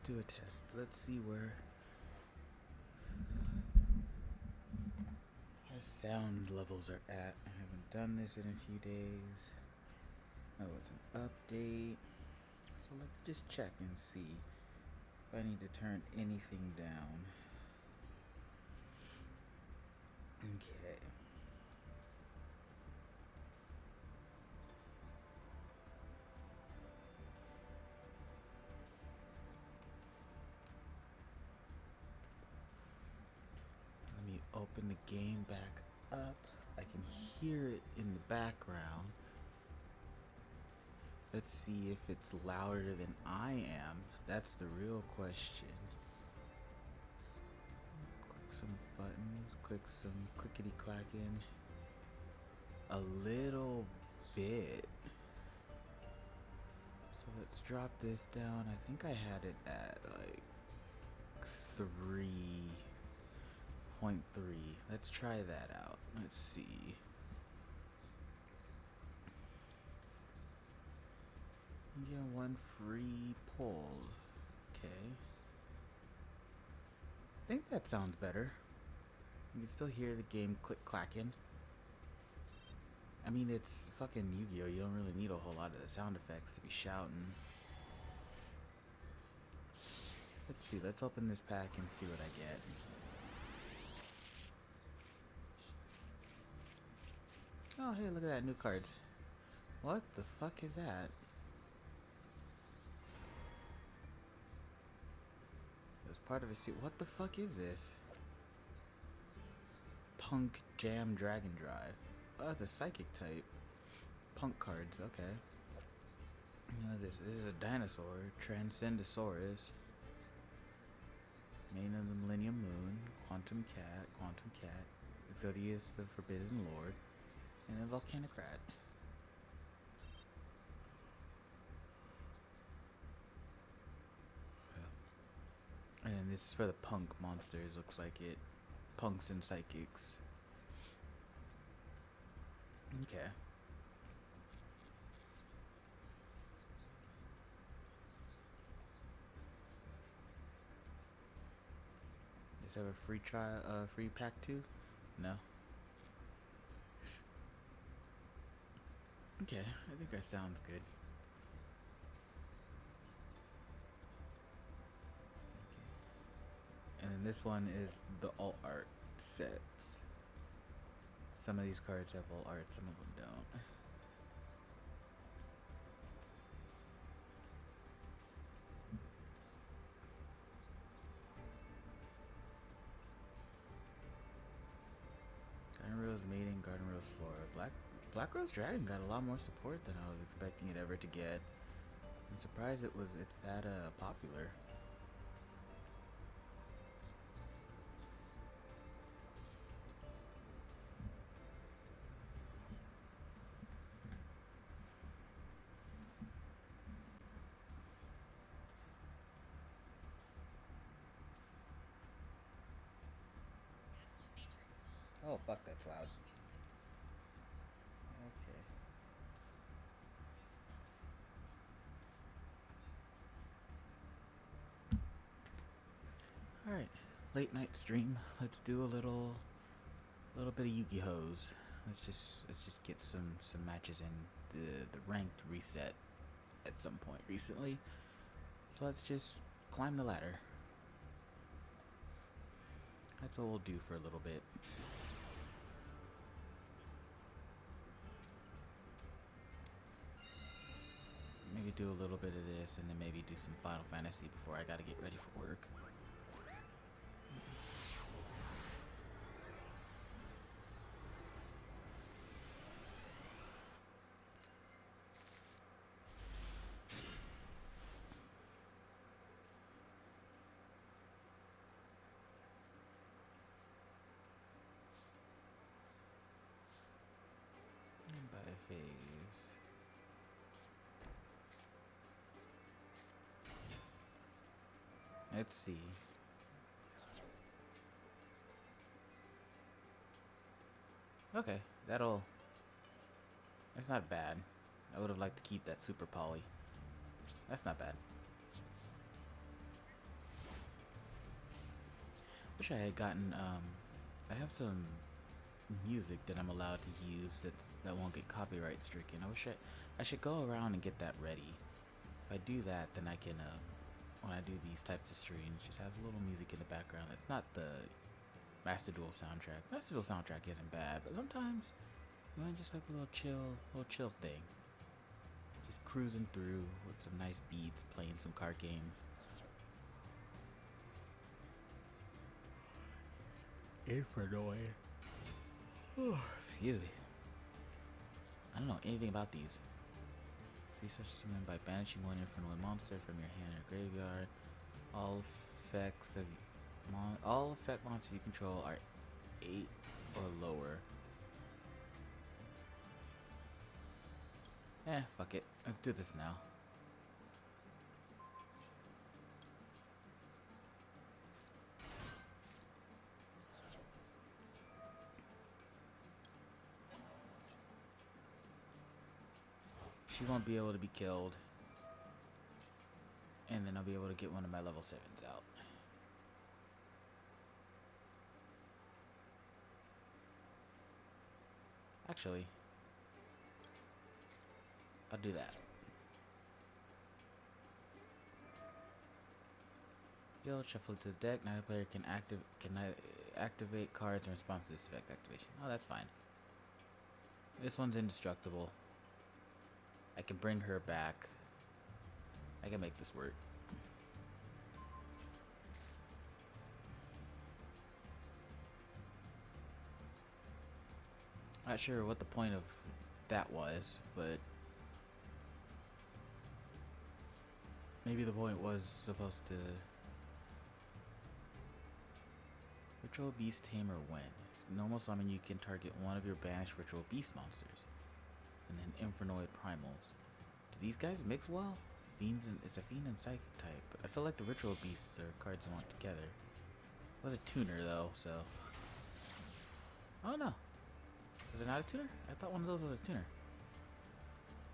do a test. Let's see where our sound levels are at. I haven't done this in a few days. That was an update. So let's just check and see if I need to turn anything down. Okay. Let me open the game back up. I can hear it in the background. Let's see if it's louder than I am. That's the real question. Click some buttons, click some clickety clacking. A little bit. So let's drop this down. I think I had it at like 3.3. Let's try that out. Let's see. You get one free pull. Okay. I think that sounds better. You can still hear the game click clacking. I mean, it's fucking Yu-Gi-Oh! You don't really need a whole lot of the sound effects to be shouting. Let's see, let's open this pack and see what I get. Oh, hey, look at that, new cards. What the fuck is that? It was part of a suit. What the fuck is this? Punk Jam Dragon Drive. Oh, it's a psychic type. Punk cards, okay. What is this? This is a dinosaur. Transcendosaurus. Main of the Millennium Moon. Quantum Cat. Exodius the Forbidden Lord. And a Volcanicrat. And this is for the punk monsters, looks like it. Punks and psychics. Okay. Just have a free trial, free pack too? No. Okay, I think that sounds good. Okay. And then this one is the alt art sets. Some of these cards have alt art, some of them don't. Garden Rose Maiden, Garden Rose Flora. Black Rose Dragon got a lot more support than I was expecting it ever to get. I'm surprised it's that popular. Oh fuck, that's loud. Okay. All right, late night stream. Let's do a little bit of Yu-Gi-Ohs. Let's just get some matches in. The ranked reset at some point recently. So let's just climb the ladder. That's what we'll do for a little bit. Maybe do a little bit of this and then maybe do some Final Fantasy before I gotta get ready for work. By phase. Let's see. Okay, that's not bad. I would have liked to keep that super poly. That's not bad. wish I had gotten I have some music that I'm allowed to use that won't get copyright stricken. I should go around and get that ready. If I do that, then I can when I do these types of streams, just have a little music in the background. It's not the Master Duel soundtrack. Master Duel soundtrack isn't bad, but sometimes you want just like a little chill thing. Just cruising through with some nice beats, playing some card games. Infernoid. Oh, excuse me. I don't know anything about these. Research summon by banishing one Infernoid monster from your hand or graveyard. All effect monsters you control are 8 or lower. Fuck it. Let's do this now. She won't be able to be killed. And then I'll be able to get one of my level 7s out. Actually, I'll do that. You'll shuffle to the deck. Now the player can activate cards in response to this effect activation. Oh, that's fine. This one's indestructible. I can bring her back. I can make this work. Not sure what the point of that was, but maybe the point was supposed to Ritual Beast Tamer when. Normal summon, you can target one of your banished Ritual Beast monsters. And then Infernoid Primals. Do these guys mix well? It's a Fiend and Psychic type. I feel like the Ritual Beasts are cards I want together. It was a tuner though, so I don't know. Was it not a tuner? I thought one of those was a tuner.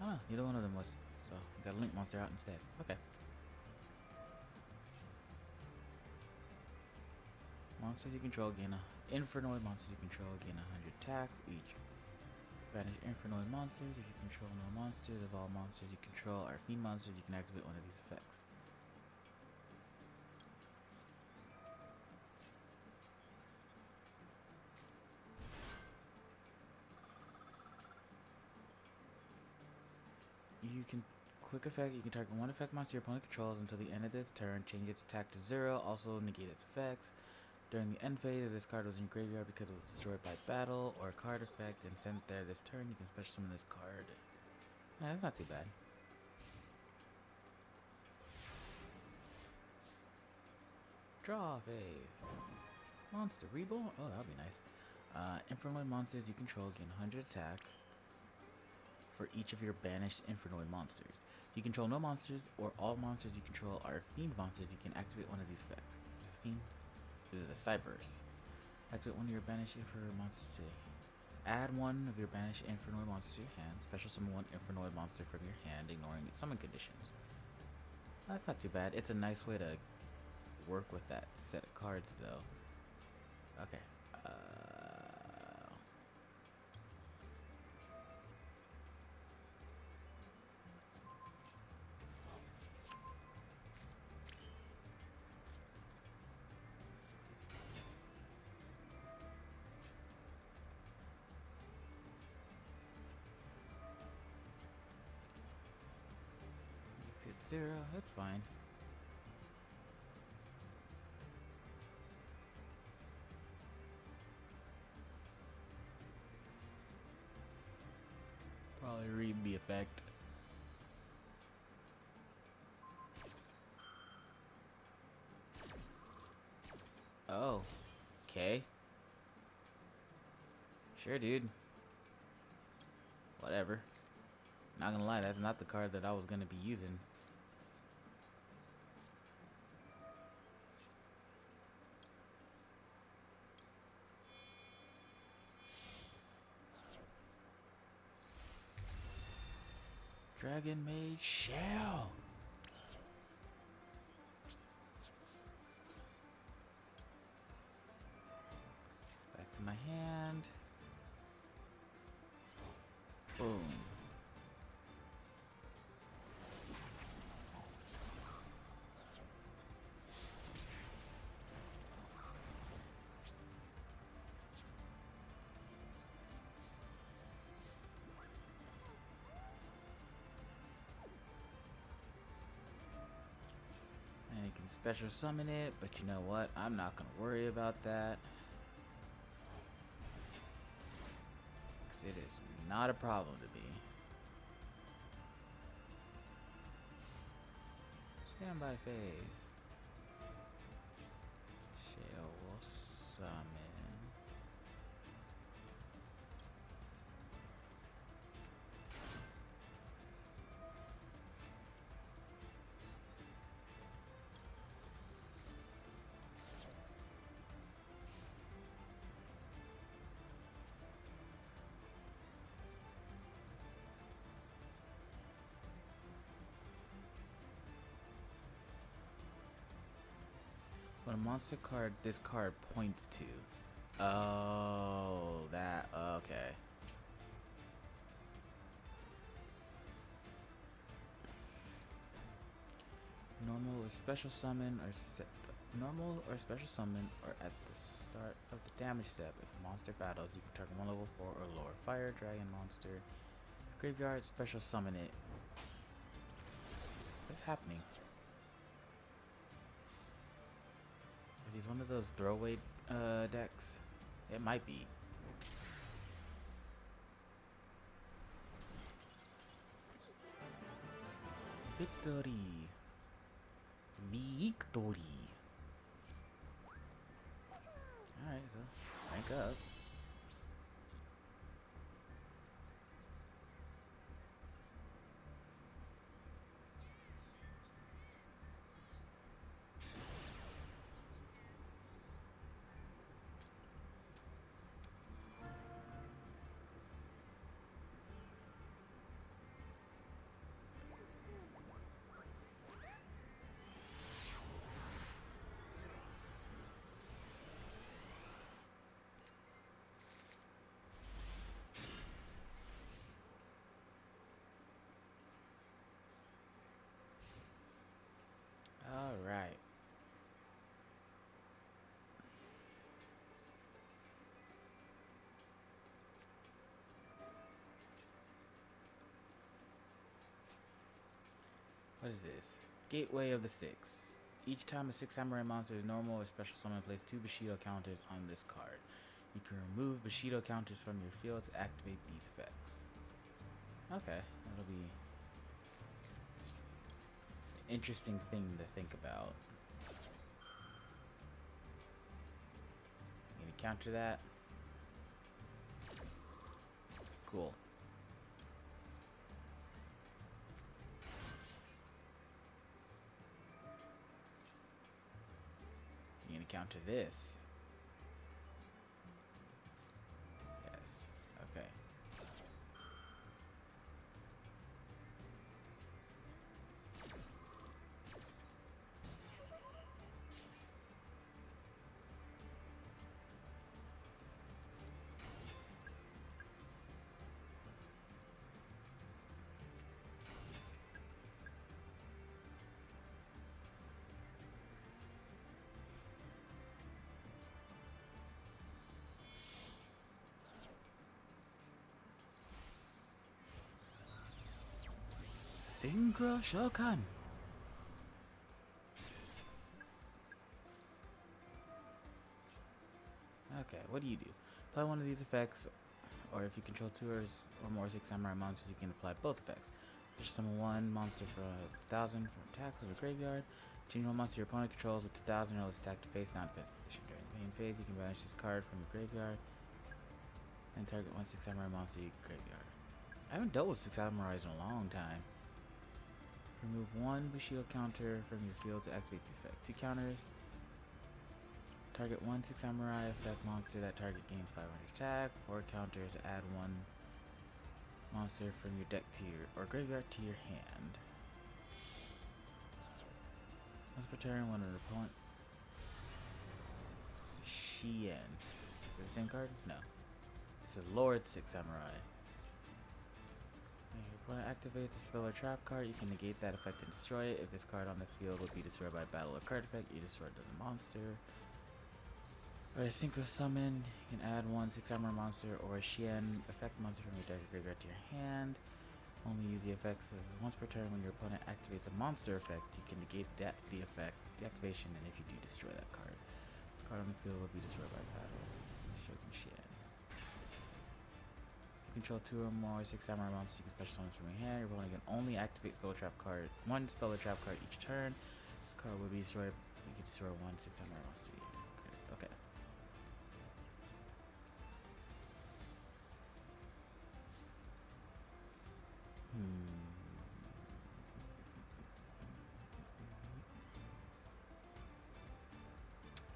I don't know. Neither one of them was. So I got a Link monster out instead. Okay. Monsters you control gain Infernoid monsters you control gain 100 attack for each. Banish Infernoid monsters. If you control no monsters, of all monsters you control are Fiend monsters, you can activate one of these effects. You can quick effect. You can target one effect monster your opponent controls until the end of this turn. Change its attack to 0. Also negate its effects. During the end phase, if this card was in graveyard because it was destroyed by battle or a card effect and sent there this turn, you can special summon this card. That's not too bad. Draw phase. Monster Reborn. Oh, that would be nice. Infernoid monsters you control gain 100 attack for each of your banished Infernoid monsters. If you control no monsters or all monsters you control are Fiend monsters, you can activate one of these effects. This is Fiend. This is a Cyberse. Activate one of your banished Infernoid monsters today. Add one of your banished Infernoid monsters to your hand. Special summon one Infernoid monster from your hand, ignoring its summon conditions. That's not too bad. It's a nice way to work with that set of cards, though. Okay. Makes it 0. That's fine. Probably read the effect. Oh, okay. Sure, dude. Whatever. Not gonna lie, that's not the card that I was gonna be using. Dragon Mage Shell. in my hand. Boom. And you can special summon it, but you know what? I'm not gonna worry about that. Because it is not a problem to me. Standby phase. Shale will summon. What a monster card this card points to. Oh, that, okay. Normal or special summon or normal or special summon or at the start of the damage step. If a monster battles, you can target one level 4 or lower fire dragon monster. Graveyard, special summon it. What's happening? Are these one of those throwaway decks? It might be. Victory. Victory. Alright, so rank up. Alright. What is this? Gateway of the Six. Each time a 6 samurai monster is normal or special summon, place 2 Bushido counters on this card. You can remove Bushido counters from your field to activate these effects. Okay, that'll be an interesting thing to think about. Gonna counter that. Cool. You're gonna counter this. Yes. Okay. Synchro Shokan. Okay, what do you do? Apply one of these effects, or if you control 2 or more 6 samurai monsters, you can apply both effects. Just summon 1 monster for 1,000 for attack from the graveyard. Change one monster your opponent controls with 2,000 or less attack to face down defense position. During the main phase, you can banish this card from your graveyard and target 1 6 samurai monster in your graveyard. I haven't dealt with 6 samurais in a long time. Remove 1 Bushido counter from your field to activate these effects. 2 counters. Target 1 6 samurai effect monster. That target gains 500 attack. 4 counters. Add 1 monster from your deck to your or graveyard to your hand. Once per turn, when an opponent Shien. it the same card? No. This is Lord Six Samurai. When your opponent activates a spell or trap card, you can negate that effect and destroy it. If this card on the field would be destroyed by battle or card effect, you destroy it to the monster. Or a synchro summon, you can add one 6 armor monster or a Xian effect monster from your deck or graveyard to your hand. Only use the effects of once per turn. When your opponent activates a monster effect, you can negate the activation, and if you do, destroy that card. This card on the field will be destroyed by battle. Shogun Xian. You control 2 or more 6 samurai monsters. You can special summons from your hand. Your opponent can only activate spell or trap card, one spell or trap card each turn. This card will be destroyed. You can destroy one 6 samurai monster. Okay.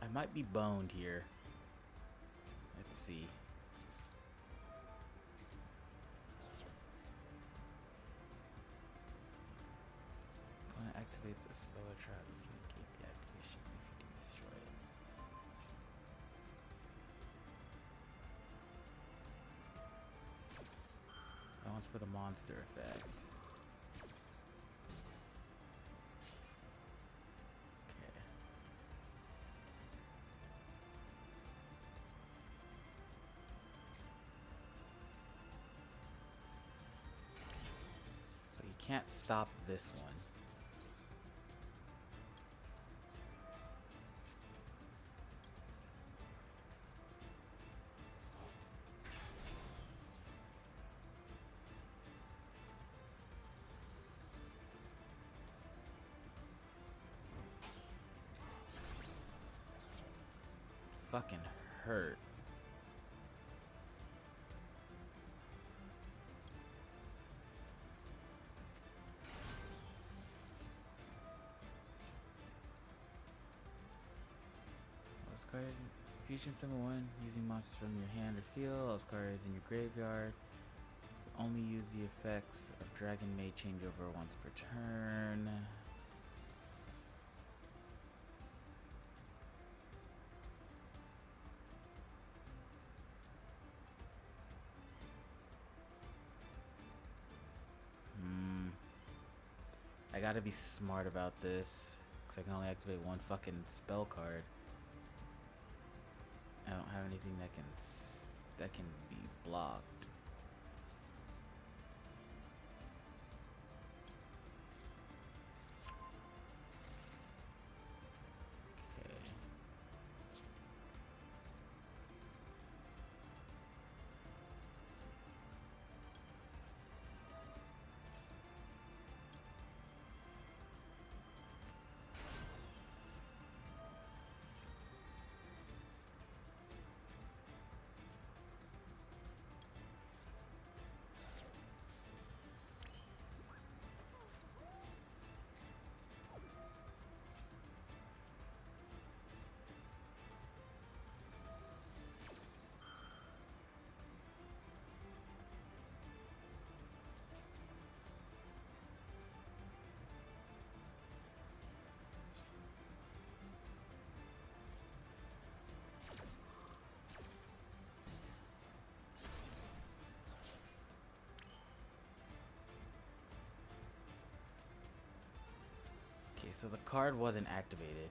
I might be boned here. Let's see. Opponent activates a spell or trap, you can negate the activation if you do destroy it. That one's for the monster effect. Can't stop this one. Fucking hurt. Fusion summon 1 using monsters from your hand or field. Those cards in your graveyard. Only use the effects of Dragon Maid changeover once per turn. I gotta be smart about this, because I can only activate one fucking spell card. I don't have anything that can be blocked. Okay. Okay, so the card wasn't activated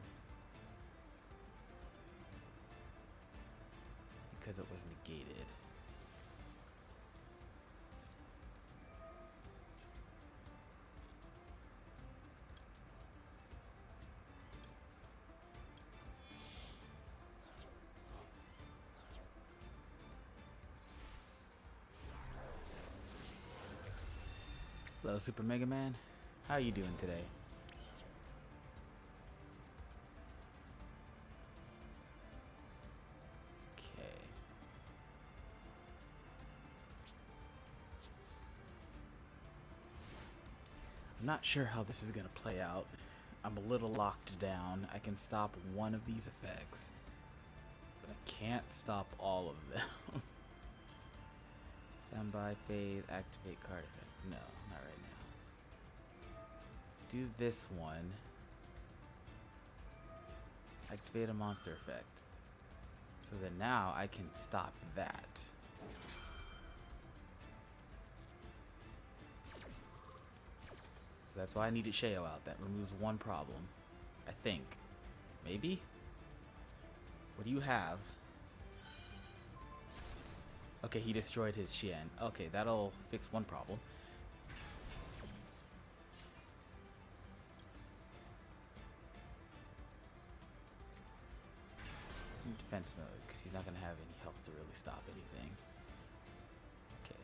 because it was negated. Hello, Super Mega Man. How are you doing today? I'm not sure how this is gonna play out. I'm a little locked down. I can stop one of these effects, but I can't stop all of them. Standby phase, activate card effect. No, not right now. Let's do this one. Activate a monster effect. So then now I can stop that. So that's why I needed Yugioh out. That removes one problem. I think. Maybe? What do you have? Okay, he destroyed his Xian. Okay, that'll fix one problem. In defense mode, because he's not going to have any health to really stop anything. Okay.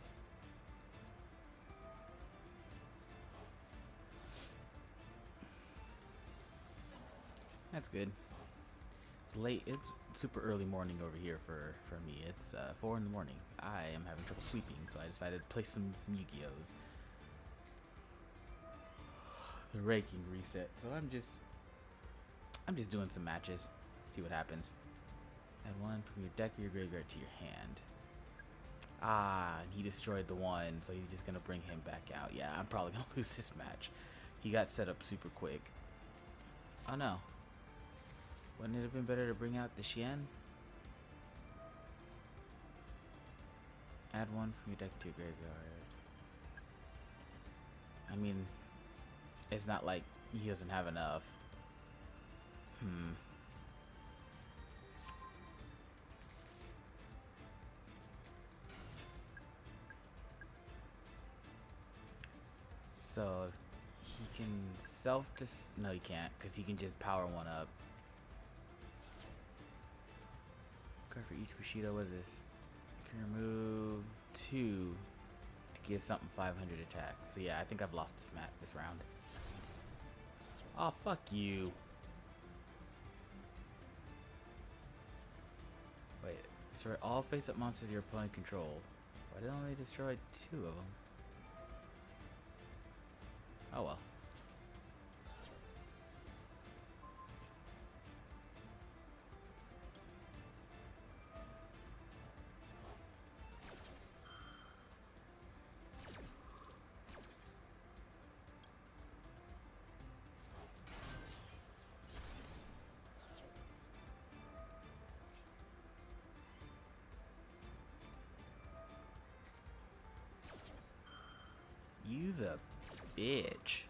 That's good. It's late. It's super early morning over here for me. It's 4 in the morning. I am having trouble sleeping, so I decided to play some Yugiohs. The ranking reset. So I'm just doing some matches. See what happens. Add one from your deck or your graveyard to your hand. Ah, and he destroyed the one, so he's just gonna bring him back out. Yeah, I'm probably gonna lose this match. He got set up super quick. Oh no. Wouldn't it have been better to bring out the Xian? Add one from your deck to your graveyard. I mean, it's not like he doesn't have enough. So he can no, he can't, because he can just power one up. Card for each Bushido. What is this? You can remove 2 to give something 500 attack. So yeah, I think I've lost this round. Oh, fuck you. Wait, destroy all face-up monsters your opponent controlled. Why did I only destroy 2 of them? Oh well. Use a bitch.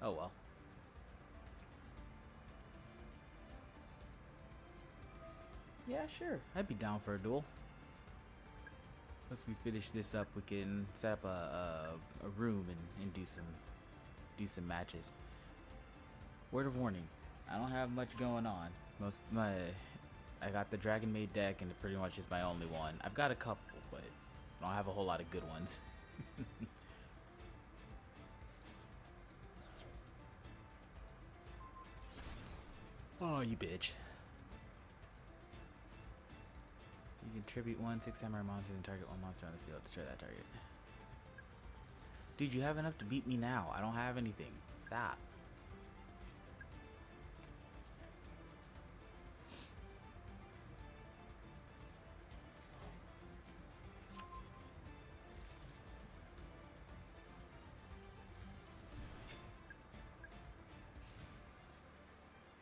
Oh well. Yeah, sure. I'd be down for a duel. Once we finish this up, we can set up a room and do some matches. Word of warning: I don't have much going on. I got the Dragon Maid deck, and it pretty much is my only one. I've got a couple, but I don't have a whole lot of good ones. Oh, you bitch. You can tribute 1 6 samurai monster and target 1 monster on the field. Destroy that target. Dude, you have enough to beat me now. I don't have anything. Stop.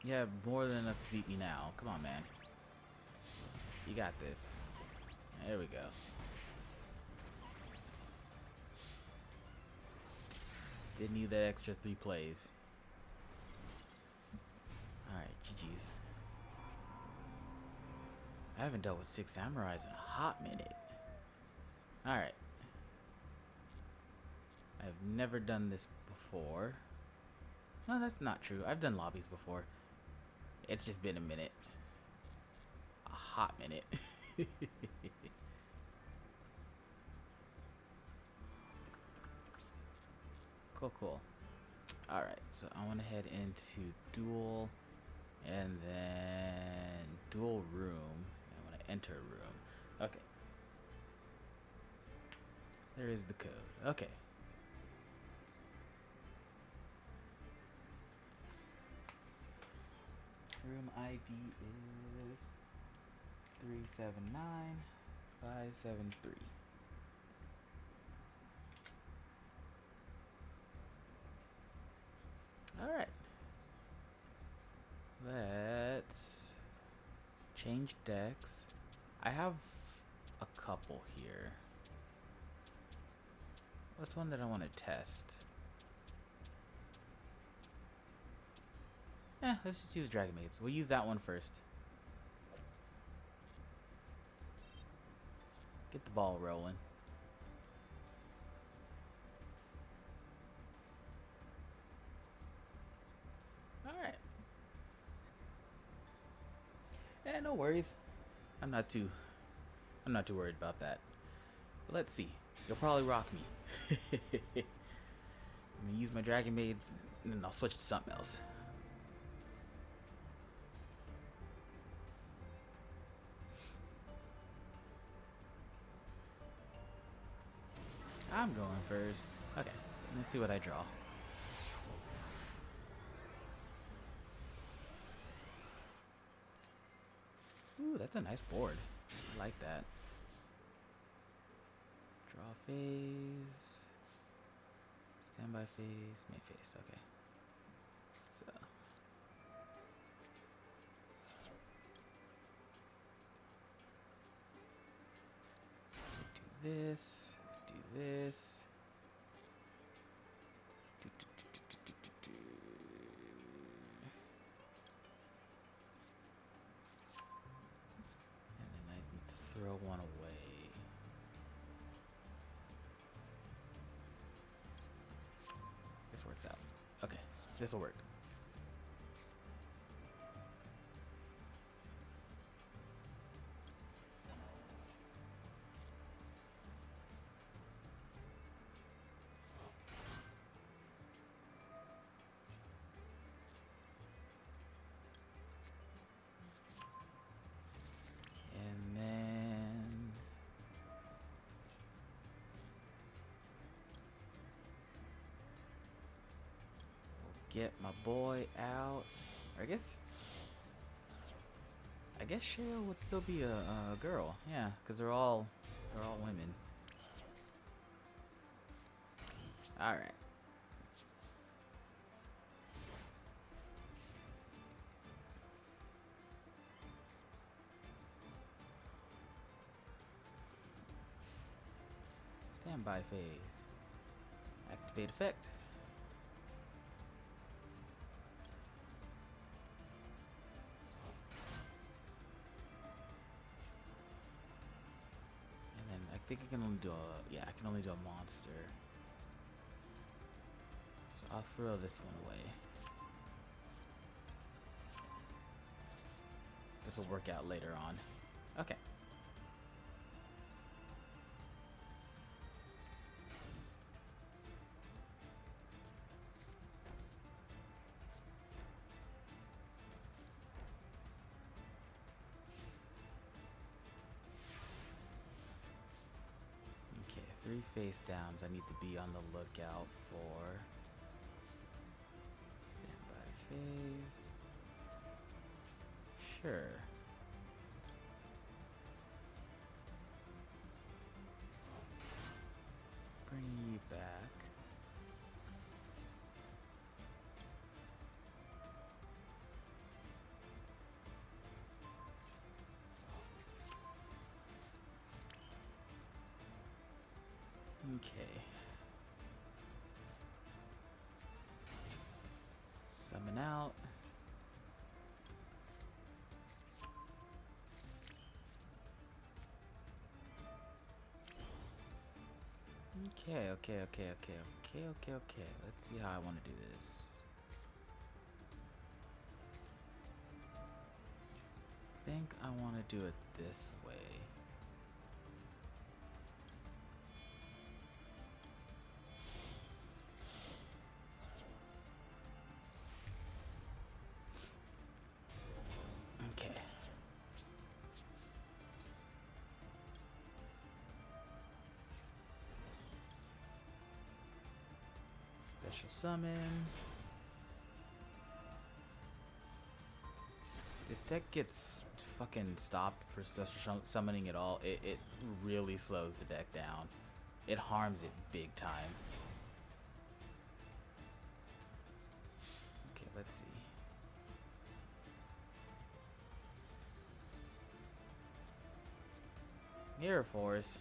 You have more than enough to beat me now. Come on, man. You got this. There we go. Didn't need that extra 3 plays. Alright, GG's. I haven't dealt with 6 samurais in a hot minute. Alright. I've never done this before. No, that's not true. I've done lobbies before. It's just been a minute. A hot minute. Cool. Alright, so I want to head into Duel and then Duel room. I want to enter a room. Okay. There is the code. Okay. Room ID is 379573. All right. Let's Change decks. I have a couple here. What's one that I want to test? Let's just use Dragon Maids. We'll use that one first. Get the ball rolling. Alright. No worries. I'm not too worried about that. But let's see. You'll probably rock me. I'm gonna use my Dragon Maids and then I'll switch to something else. I'm going first. Okay, let's see what I draw. Ooh, that's a nice board. I like that. Draw phase. Standby phase. Main phase. Okay. So. Do this. Do this. And then I need to throw one away. This works out. Okay, this will work. And then we'll get my boy out. Or I guess Shale would still be a girl. Yeah, because they're all women. All right. Standby phase. Activate effect. And then I think I can only do I can only do a monster. So I'll throw this one away. This will work out later on. Okay. Okay, 3 face downs I need to be on the lookout for. Standby phase. Sure. Bring you back. Okay. Summon out. Okay. Let's see how I want to do this. I think I want to do it this way. Okay. Special summon. This deck gets fucking stopped for special summoning at all. It really slows the deck down. It harms it big time. Okay, let's see. Mirror Force.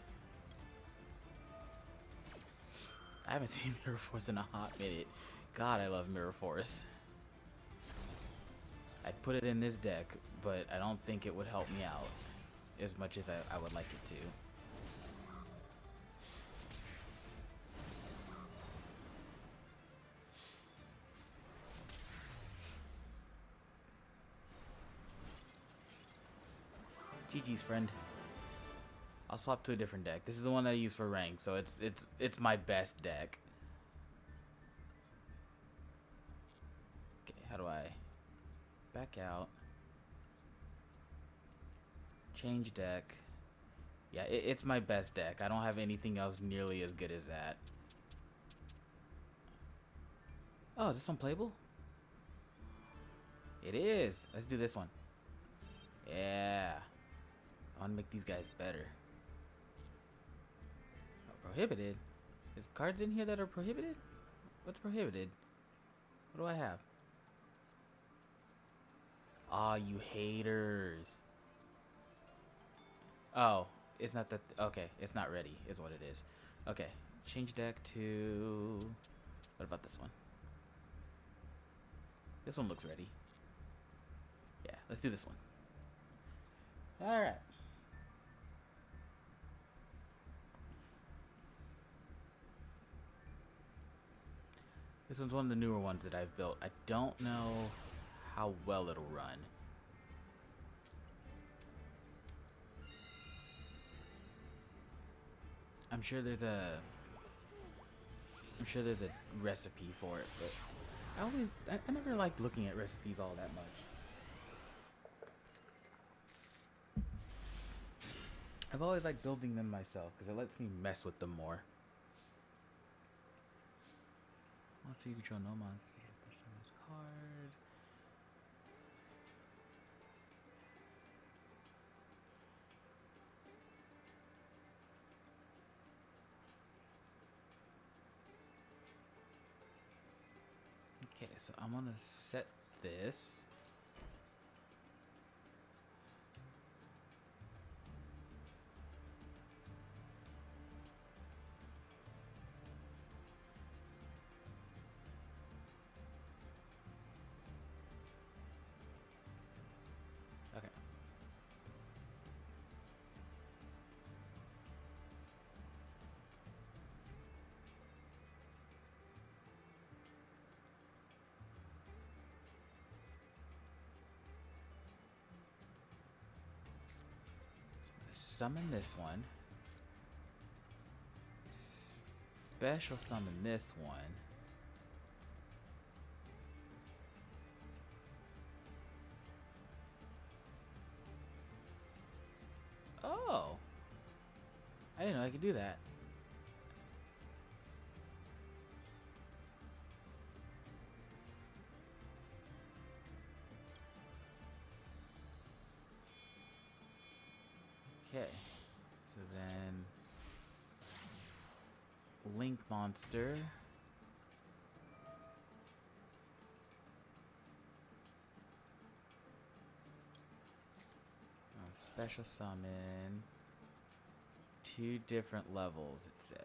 I haven't seen Mirror Force in a hot minute. God, I love Mirror Force. I'd put it in this deck, but I don't think it would help me out as much as I would like it to. GG's, friend. I'll swap to a different deck. This is the one that I use for rank, so it's my best deck. Okay, how do I back out? Change deck. Yeah, it's my best deck. I don't have anything else nearly as good as that. Oh, is this one playable? It is. Let's do this one. Yeah. I want to make these guys better. Oh, prohibited? There's cards in here that are prohibited? What's prohibited? What do I have? Aw, you haters. Oh, it's not that. Okay, it's not ready, is what it is. Okay, change deck to. What about this one? This one looks ready. Yeah, let's do this one. Alright. This one's one of the newer ones that I've built. I don't know how well it'll run. I'm sure there's a recipe for it, but I never liked looking at recipes all that much. I've always liked building them myself because it lets me mess with them more. Monster you control no monster. You can push on this card. Okay, so I'm gonna set this. Okay. Summon this one. Special summon this one. Oh! I didn't know I could do that. Okay. So then Link monster. Oh, special summon. 2 different levels, it said.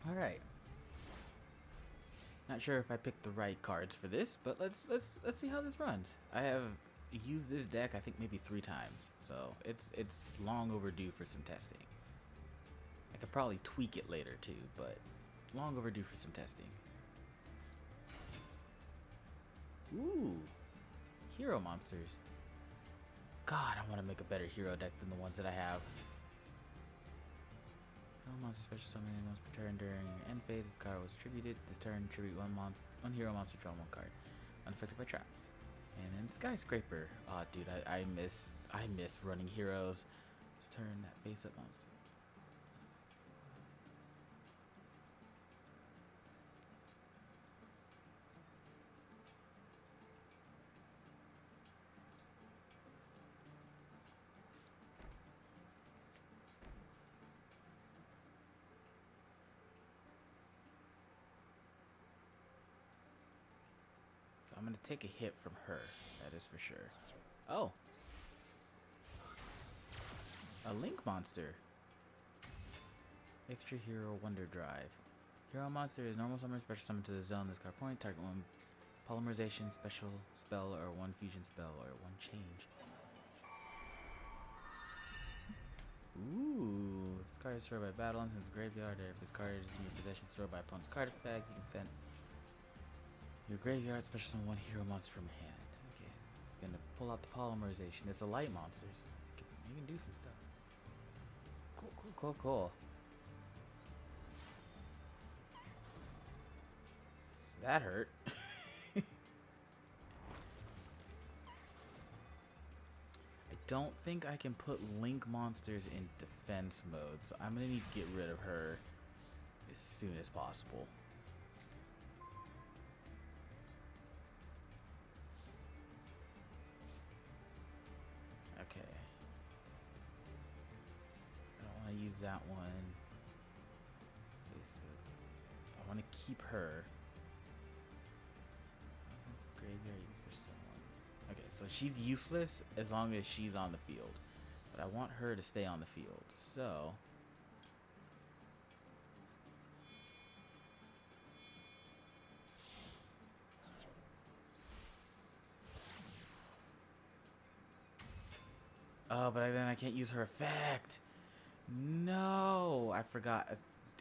All right. Not sure if I picked the right cards for this, but let's see how this runs. I have used this deck I think maybe 3 times, so it's long overdue for some testing. I could probably tweak it later too, but long overdue for some testing. Ooh, hero monsters. God, I want to make a better hero deck than the ones that I have. monster special summon once per turn during your end phase. This card was tributed. This turn, tribute one hero monster, draw one card. Unaffected by traps. And then Skyscraper. Oh, dude, I miss running heroes. Let's turn that face up monster. So I'm gonna take a hit from her. That is for sure. Oh. A Link monster. Extra Hero Wonder Drive. Hero monster is normal summon, special summon to the zone. This card point. Target one polymerization special spell or one fusion spell or one change. Ooh. This card is stored by battle into the graveyard. If this card is in your possession, stored by opponent's card effect, you can send your graveyard special summon one hero monster from hand. Okay. It's gonna pull out the polymerization. It's a light monsters. You can do some stuff. Cool. That hurt. I don't think I can put Link monsters in defense mode, so I'm gonna need to get rid of her as soon as possible. Okay. I don't want to use that one. I want to keep her. Graveyard, you can switch someone. Okay, so she's useless as long as she's on the field. But I want her to stay on the field. So oh, but then I can't use her effect. No, I forgot.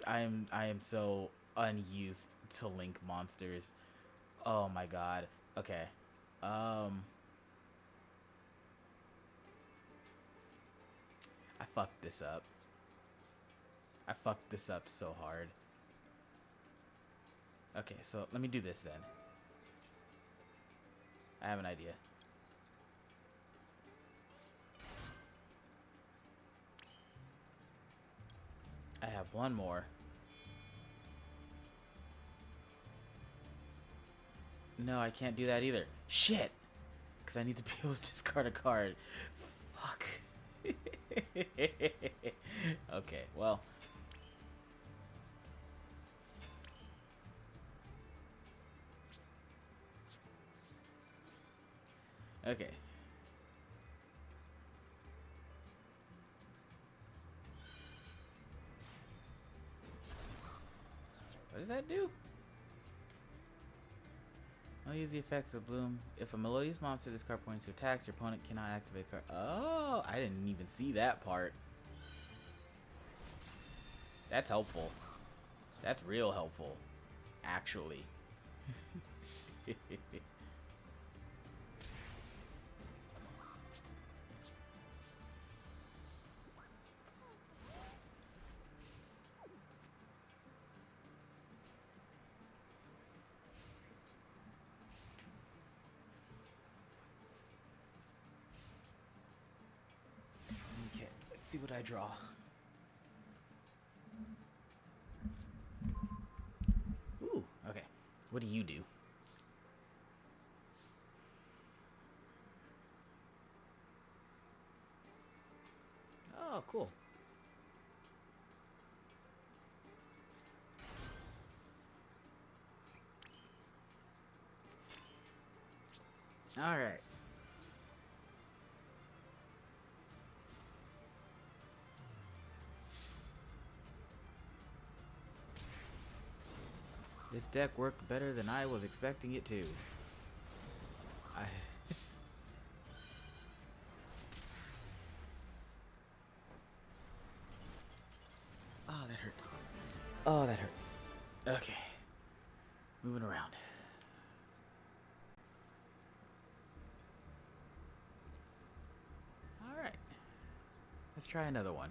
I am so unused to Link monsters. Oh my god. Okay. I fucked this up. I fucked this up so hard. Okay, so let me do this then. I have an idea. I have one more. No, I can't do that either. Shit! Because I need to be able to discard a card. Fuck. Okay, well. Okay. What does that do? I'll use the effects of Bloom. If a melodious monster this card points to attacks, your opponent cannot activate card. Oh, I didn't even see that part. That's helpful. That's real helpful. Actually. Okay, let's see what I draw. Ooh, okay. What do you do? Oh, cool. All right. This deck worked better than I was expecting it to. Oh, that hurts. Oh, that hurts. Okay. Moving around. Alright. Let's try another one.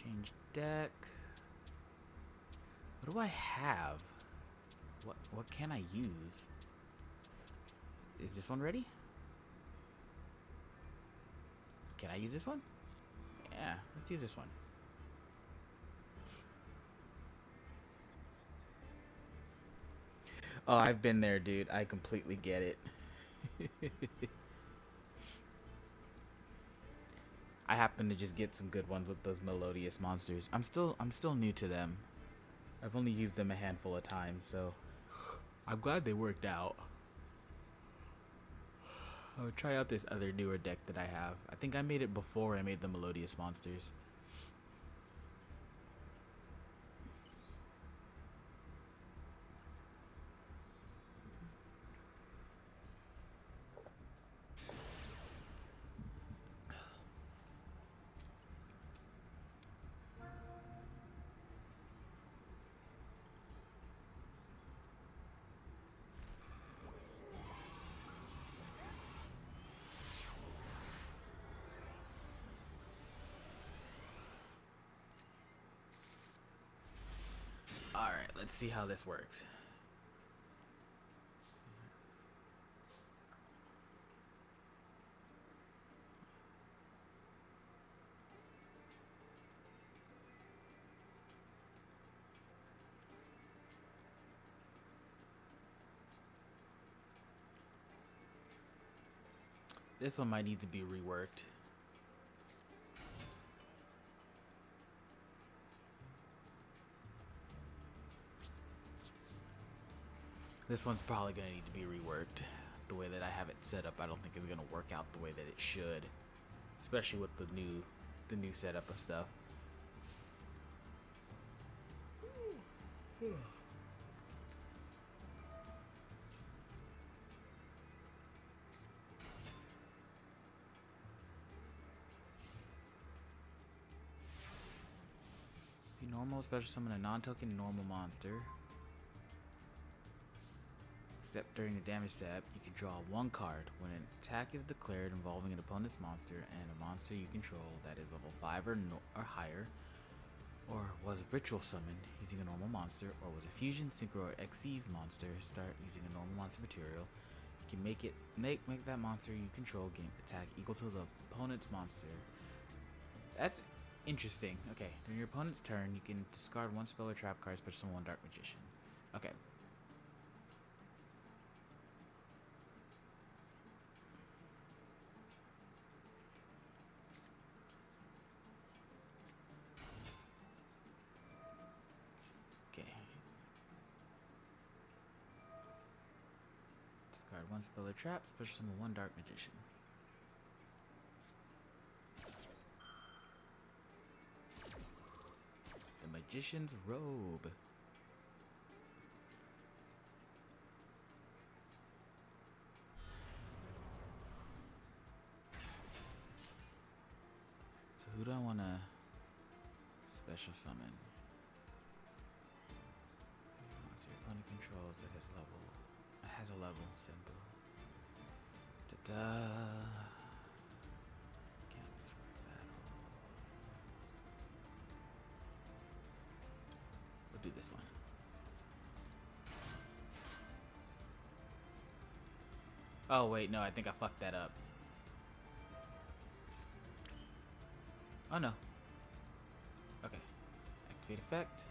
Change deck. What do I have? What can I use? Is this one ready? Can I use this one? Yeah, let's use this one. Oh, I've been there, dude. I completely get it. I happen to just get some good ones with those melodious monsters. I'm still new to them. I've only used them a handful of times, so I'm glad they worked out. I'll try out this other newer deck that I have. I think I made it before I made the melodious monsters. Alright, let's see how this works. This one might need to be reworked. This one's probably going to need to be reworked. The way that I have it set up, I don't think is going to work out the way that it should. Especially with the new setup of stuff. Normal, special summon a non-token normal monster. Except during the damage step, you can draw one card. When an attack is declared involving an opponent's monster and a monster you control that is level 5 or higher, or was a ritual summon using a normal monster, or was a fusion, synchro, or Xyz monster, start using a normal monster material. You can make that monster you control gain attack equal to the opponent's monster. That's interesting. Okay, during your opponent's turn, you can discard one spell or trap card, special summon one Dark Magician. Okay. Okay. Discard one spell or trap, special summon one Dark Magician. The Magician's Robe. So who do I want to special summon? Once your opponent controls it has a level symbol. Ta-da! Canvas for battle. We'll do this one. Oh wait, no, I think I fucked that up. Oh no. Okay. Activate effect.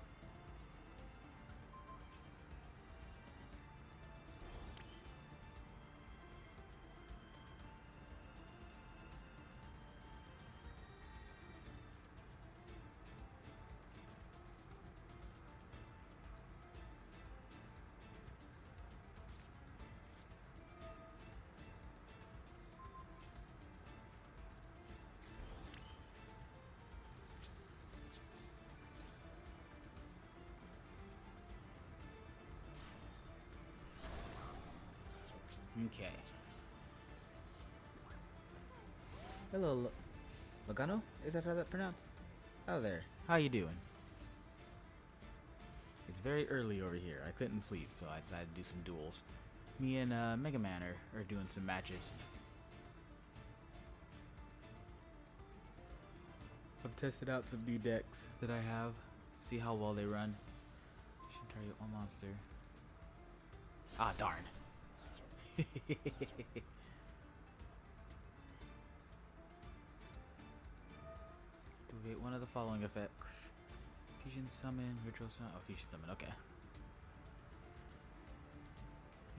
Okay. Hello, Logano? Is that how that's pronounced? Oh, there. How you doing? It's very early over here. I couldn't sleep, so I decided to do some duels. Me and Mega Man are doing some matches. I'm testing out some new decks that I have. See how well they run. Should target one monster. Ah, darn. Activate one of the following effects. Fusion summon, ritual summon. Oh, fusion summon, okay.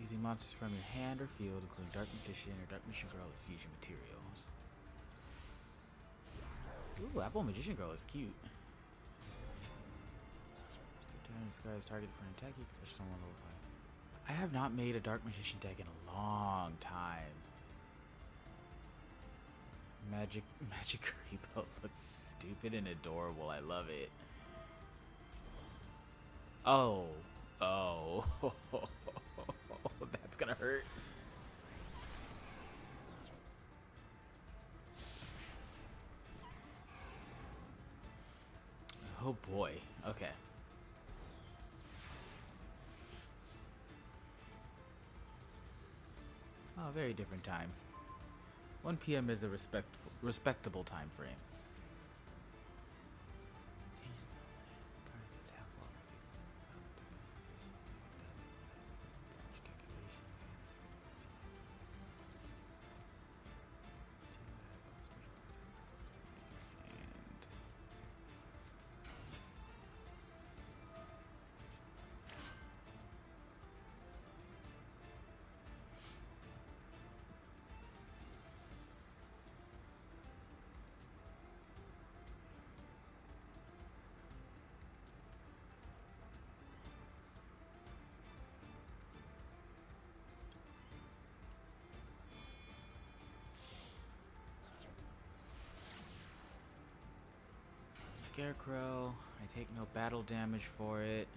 Using monsters from your hand or field, including Dark Magician or Dark Magician Girl as fusion materials. Ooh, Apple Magician Girl is cute. Turn disguise target for an attack, you can special summon level 5. I have not made a Dark Magician deck in a long time. Magic Repo looks stupid and adorable. I love it. Oh. Oh. That's gonna hurt. Oh boy. Okay. Oh, very different times. 1 p.m. is a respectable time frame. Scarecrow. I take no battle damage for it.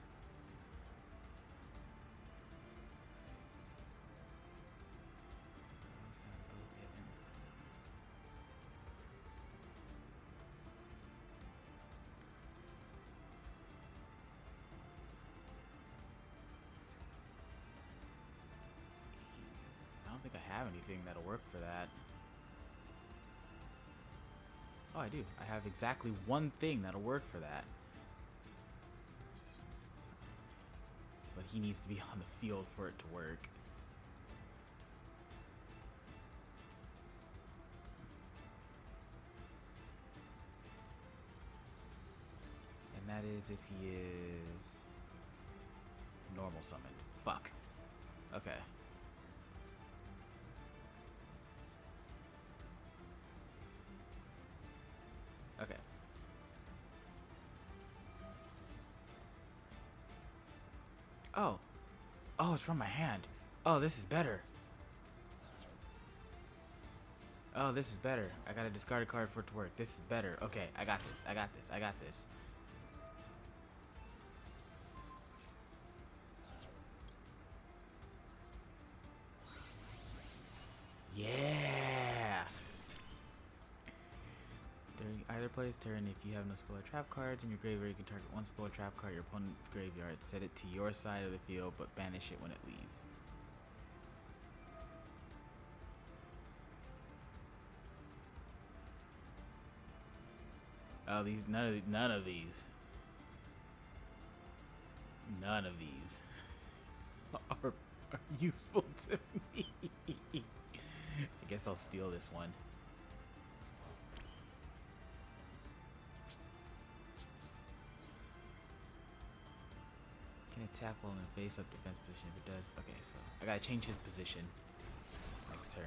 I don't think I have anything that'll work for that. Oh, I do. I have exactly one thing that'll work for that. But he needs to be on the field for it to work. And that is if he is normal summoned. Fuck. Okay. Okay. Oh. Oh, it's from my hand. Oh, this is better. Oh, this is better. I gotta discard a card for it to work. This is better. Okay, I got this. I got this. I got this. Yeah. During either player's turn, if you have no spell or trap cards in your graveyard, you can target one spell or trap card your opponent's graveyard. Set it to your side of the field, but banish it when it leaves. Oh, these none of these are useful to me. I guess I'll steal this one. Can attack while in a face-up defense position if it does. Okay, so I gotta change his position next turn.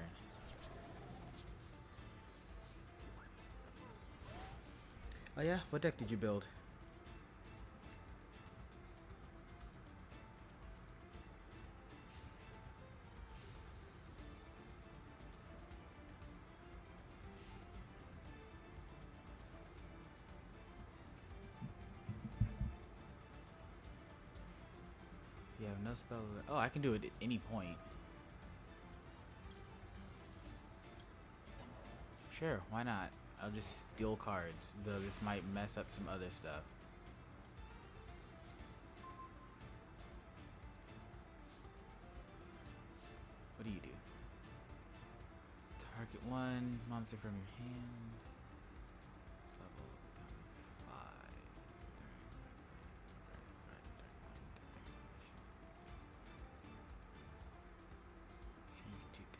Oh yeah? What deck did you build? You have no spell. Oh, I can do it at any point. Sure, why not? I'll just steal cards, though this might mess up some other stuff. What do you do? Target one monster from your hand. Level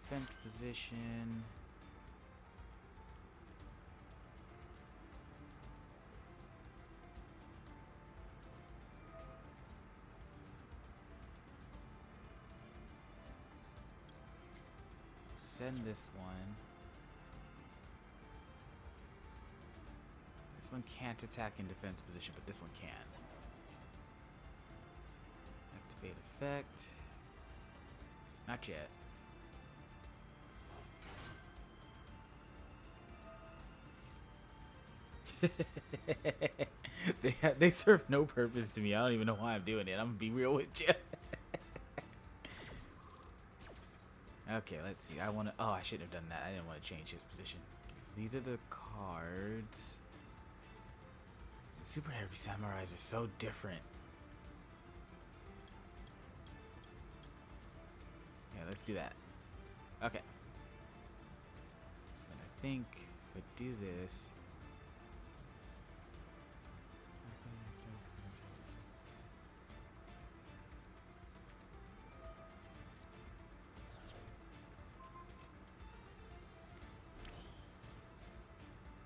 defense position. Send this one. This one can't attack in defense position, but this one can. Activate effect. Not yet. They serve no purpose to me. I don't even know why I'm doing it. I'm gonna be real with you. Okay, let's see. I wanna. Oh, I shouldn't have done that. I didn't want to change his position. So these are the cards. Super heavy samurais are so different. Yeah, let's do that. Okay. So then I think if I do this.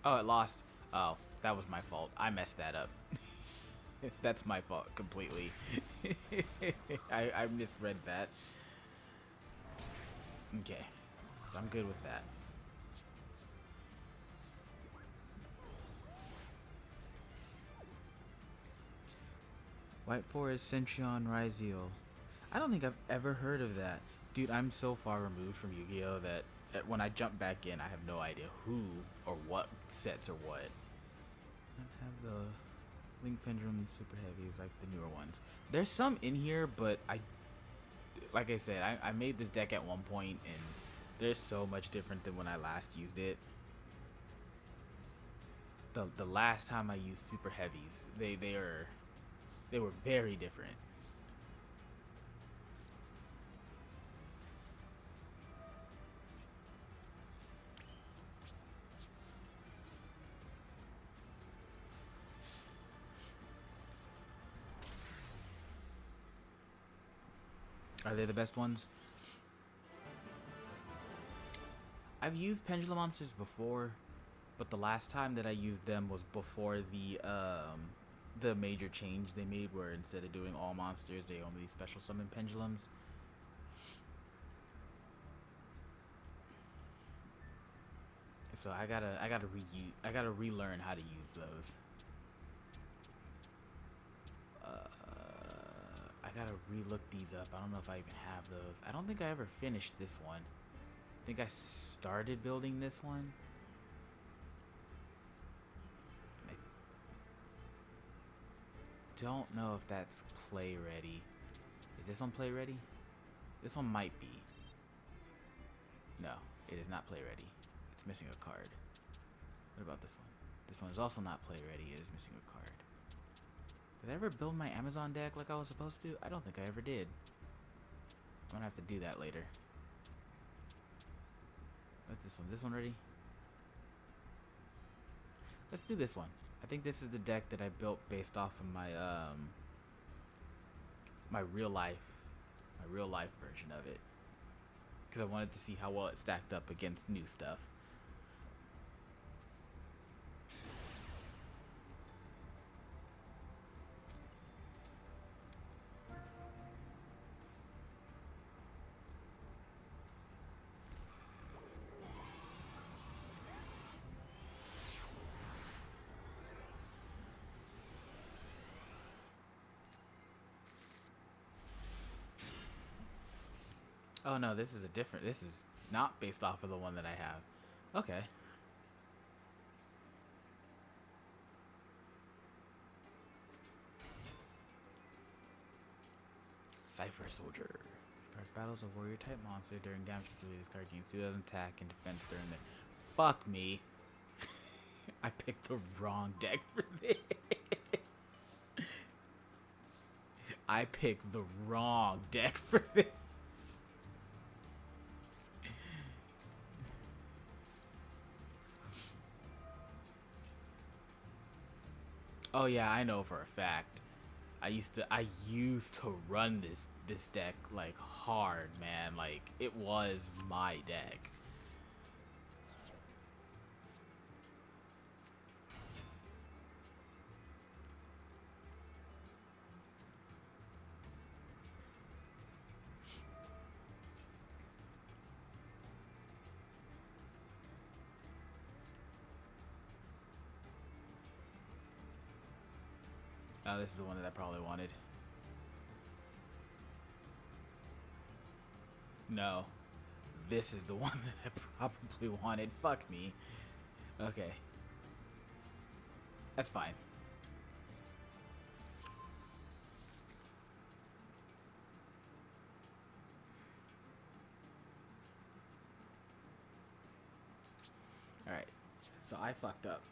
Oh, it lost. Oh, that was my fault. I messed that up. That's my fault completely. I misread that. Okay, so I'm good with that. White Forest Centurion Ryzeal. I don't think I've ever heard of that. Dude, I'm so far removed from Yu-Gi-Oh! That when I jump back in, I have no idea who or what sets or what. I have the Link Pendulum and Super Heavies, like the newer ones. There's some in here, but like I said, I made this deck at one point, and they're so much different than when I last used it. The last time I used Super Heavies, they were very different. Are they the best ones? I've used Pendulum Monsters before, but the last time that I used them was before the major change they made, where instead of doing all monsters, they only special summon pendulums. So I gotta relearn how to use those. I gotta relook these up. I don't know if I even have those. I don't think I ever finished this one. I think I started building this one. I don't know if that's play ready. Is this one play ready? This one might be. No, it is not play ready. It's missing a card. What about this one? This one is also not play ready. It is missing a card. Did I ever build my Amazon deck like I was supposed to? I don't think I ever did. I'm gonna have to do that later. What's this one? Is this one ready? Let's do this one. I think this is the deck that I built based off of my my real life version of it, because I wanted to see how well it stacked up against new stuff. Oh no, this is a different. This is not based off of the one that I have. Okay. Cypher Soldier. This card battles a warrior type monster during damage control. This card gains 2,000 attack and defense during the. Fuck me. I picked the wrong deck for this. I picked the wrong deck for this. Oh yeah, I know for a fact. I used to run this this deck like hard, man. Like it was my deck. Oh, this is the one that I probably wanted. No. This is the one that I probably wanted. Fuck me. Okay. That's fine. Alright. So I fucked up.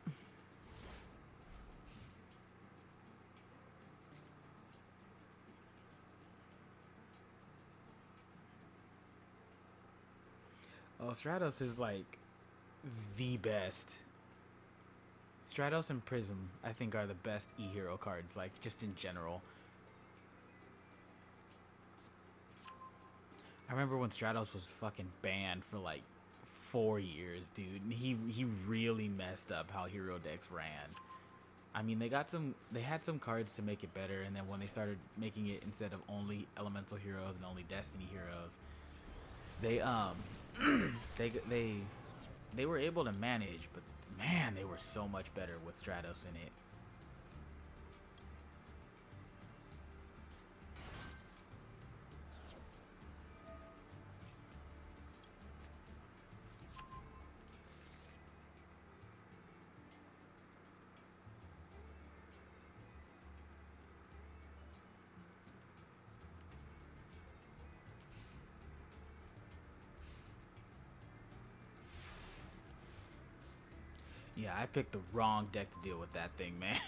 Oh, Stratos is like the best. Stratos and Prism, I think, are the best E-Hero cards, like, just in general. I remember when Stratos was fucking banned for, like, 4 years, dude. And he really messed up how hero decks ran. I mean, they had some cards to make it better, and then when they started making it instead of only Elemental Heroes and only Destiny Heroes, they, they were able to manage, but man, they were so much better with Stratos in it. Yeah, I picked the wrong deck to deal with that thing, man.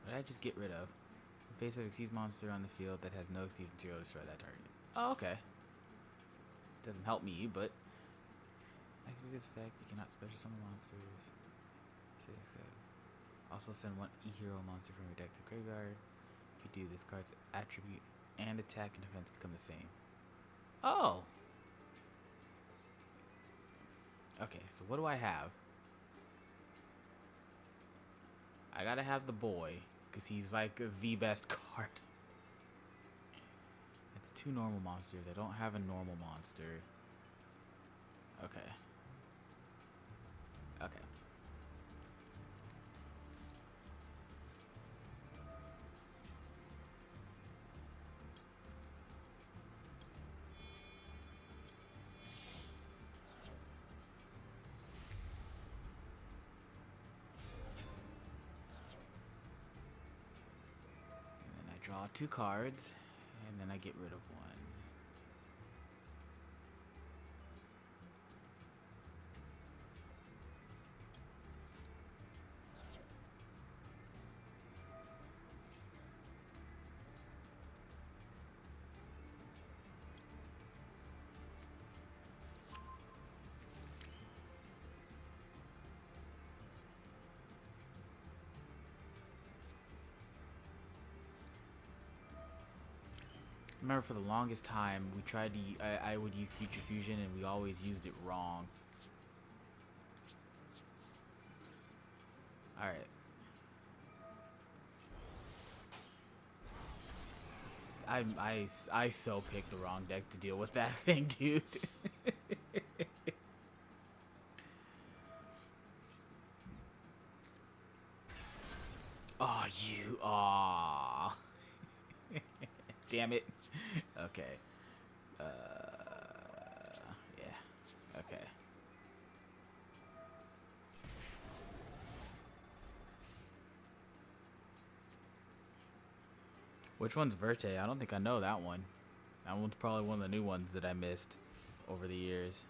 What did I just get rid of? In face of exceeds monster on the field that has no exceeds material, destroy that target. Oh, okay. Doesn't help me, but activate this effect. You cannot special summon monsters. Also send one E-Hero monster from your deck to the graveyard. If you do, this card's attribute and attack and defense become the same. Oh! Okay, so what do I have? I gotta have the boy, because he's like the best card. It's 2 normal monsters. I don't have a normal monster. Okay. Okay. And then I draw 2 cards, and then I get rid of 1. I remember for the longest time we tried to I would use Future Fusion and we always used it wrong. Alright. I so picked the wrong deck to deal with that thing, dude. Oh, you. Aw. Damn it. Okay. Yeah. Okay. Which one's Verte? I don't think I know that one. That one's probably one of the new ones that I missed over the years.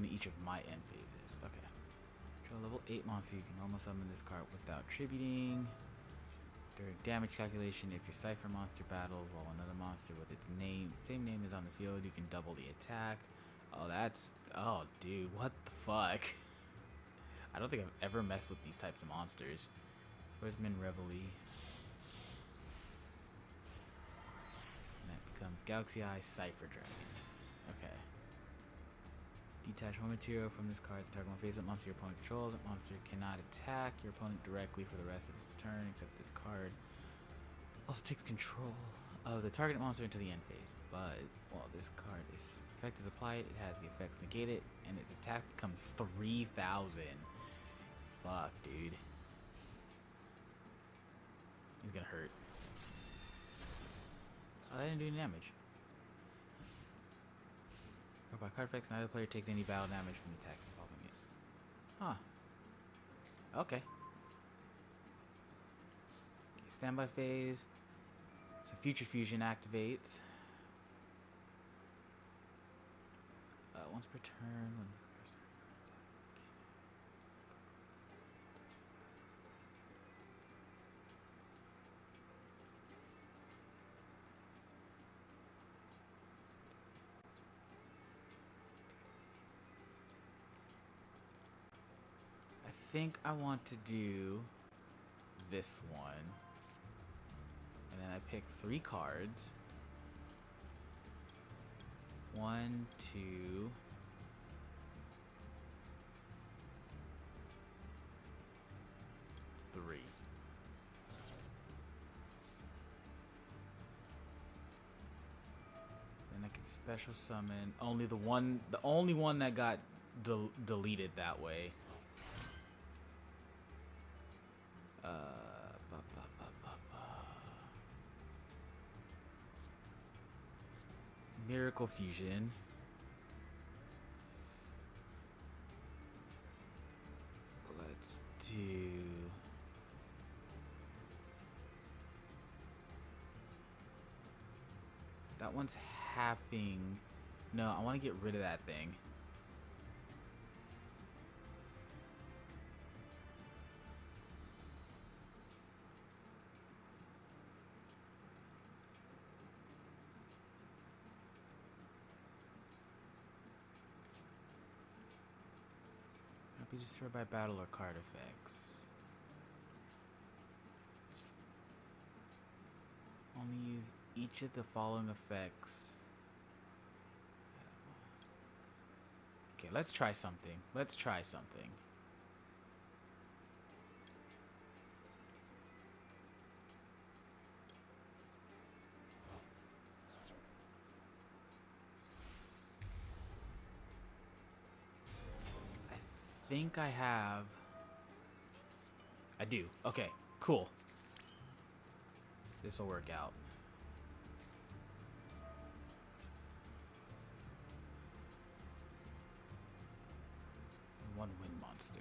during each of my end phases. Okay. Draw a level 8 monster. You can normal summon this card without tributing. During damage calculation, if your Cypher monster battles while another monster with its same name is on the field, you can double the attack. Oh, that's... Oh, dude, what the fuck? I don't think I've ever messed with these types of monsters. Swordsman Reveille. And that becomes Galaxy Eye Cypher Dragon. Okay. Detach one material from this card to target one face-up monster your opponent controls. That monster cannot attack your opponent directly for the rest of its turn, except this card also takes control of the target monster until the end phase. But while this card effect is applied, it has the effects negated, and its attack becomes 3,000. Fuck, dude. He's gonna hurt. Oh, that didn't do any damage. Or by card effects, neither player takes any battle damage from the attack involving it. Huh. Okay. Standby phase. So Future Fusion activates. Once per turn. When I think I want to do this one. And then I pick 3 cards. 1, 2, 3. Then I can special summon only the only one that got deleted that way. Miracle Fusion. Let's do... That one's halving. No, I want to get rid of that thing. Be destroyed by battle or card effects. Only use each of the following effects. Okay, let's try something. Let's try something. I think I have... I do. Okay, cool. This will work out. One wind monster.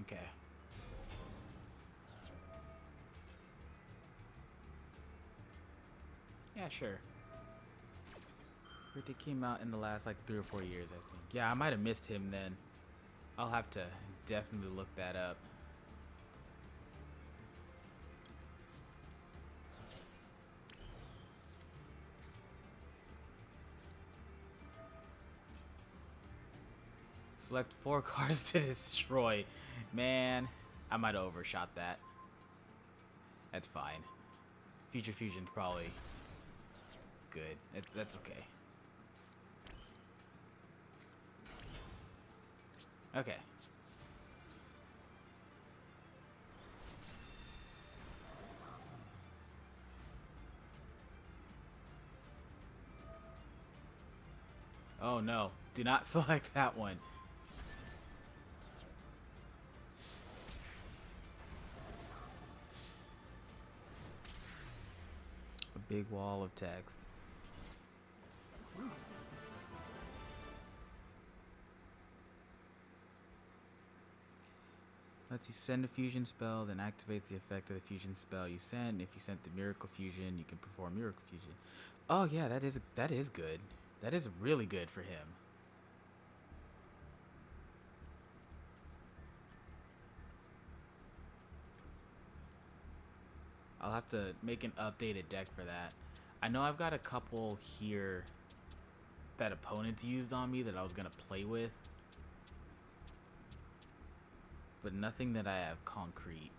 Okay. Yeah, sure. Critic came out in the last like 3 or 4 years, I think. Yeah, I might have missed him then. I'll have to definitely look that up. Select 4 cards to destroy. Man, I might have overshot that. That's fine. Future Fusion's probably good. That's okay. Okay. Oh no, do not select that one. A big wall of text. lets you send a fusion spell, then activates the effect of the fusion spell you send. If you sent the miracle fusion, you can perform miracle fusion. Oh yeah, that is good. That is really good for him. I'll have to make an updated deck for that. I know I've got a couple here that opponents used on me that I was gonna play with, but nothing that I have concrete.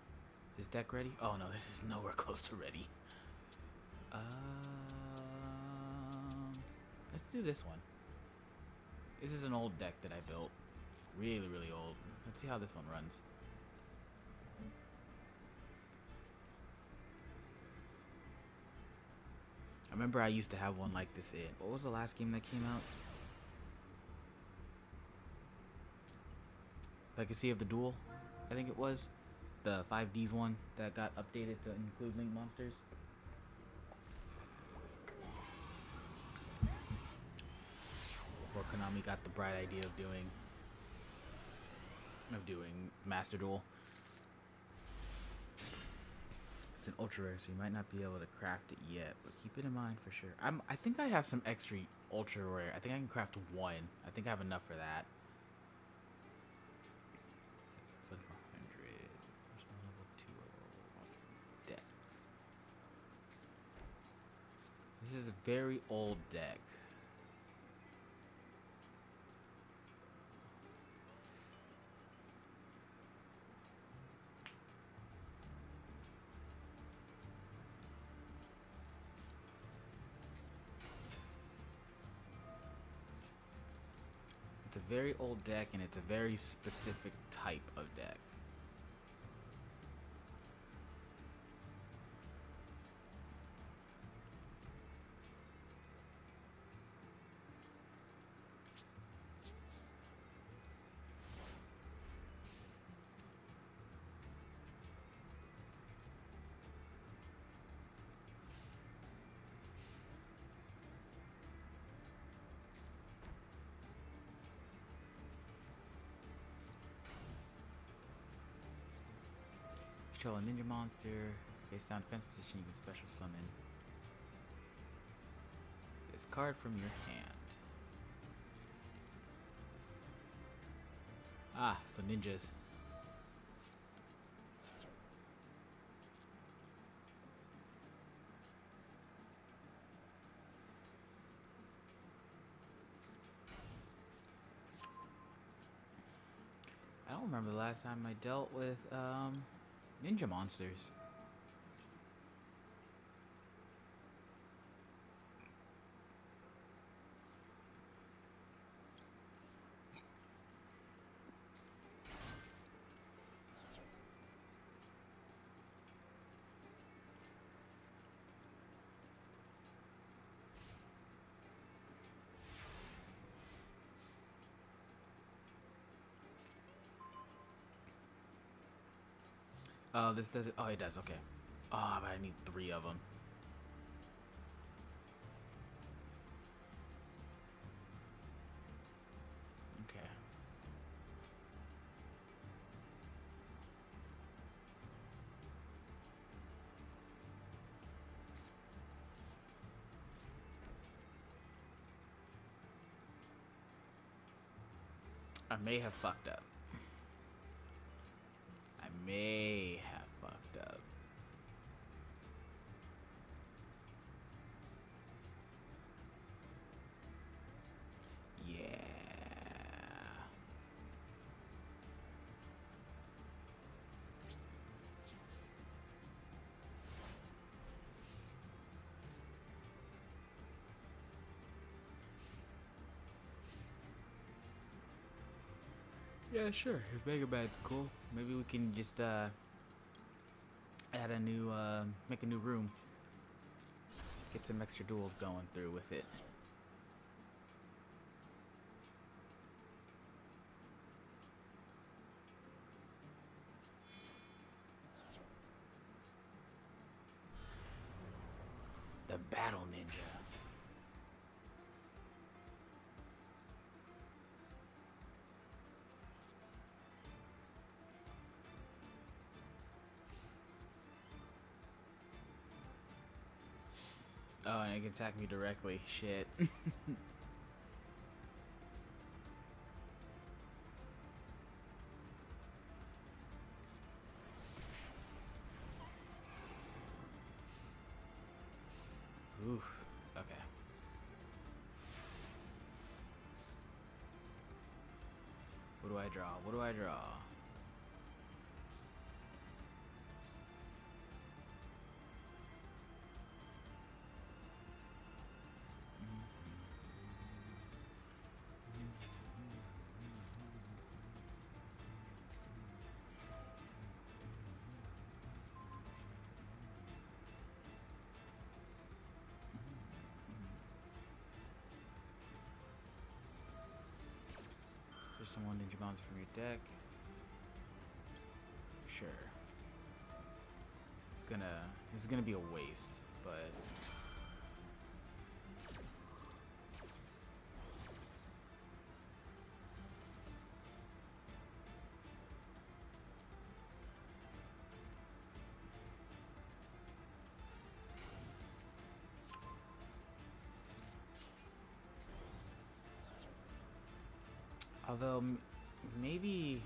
Is deck ready? Oh no, this is nowhere close to ready. Let's do this one. This is an old deck that I built. Really, really old. Let's see how this one runs. I remember I used to have one like this in. What was the last game that came out? Legacy of the Duel, I think it was. The 5Ds one that got updated to include Link monsters. Before Konami got the bright idea of doing Master Duel. It's an ultra rare, so you might not be able to craft it yet, but keep it in mind for sure. I think I have some extra ultra rare. I think I can craft one. I think I have enough for that. 2500. Level 2 deck. This is a very old deck. It's a very old deck, and it's a very specific type of deck. Control a ninja monster, face down defense position, you can special summon this card from your hand. Ah, so ninjas. I don't remember the last time I dealt with ninja monsters. Oh, this does it. Oh, it does. Okay. Oh, but I need 3 of them. Okay. I may have fucked up. I may have fucked up. Yeah. Yeah, sure. If Megabat's cool, maybe we can just add a new, make a new room. Get some extra duels going through with it. The Battle Ninja. Oh, and it can attack me directly. Shit. Oof. Okay. What do I draw? What do I draw? There's someone ninja monster from your deck. Sure. This is gonna be a waste, but although maybe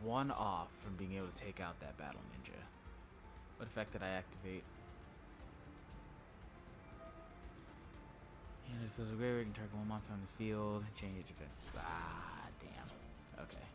one off from being able to take out that battle ninja. What effect did I activate? And it feels great. You can target one monster on the field, change its defense. Ah, damn. Okay.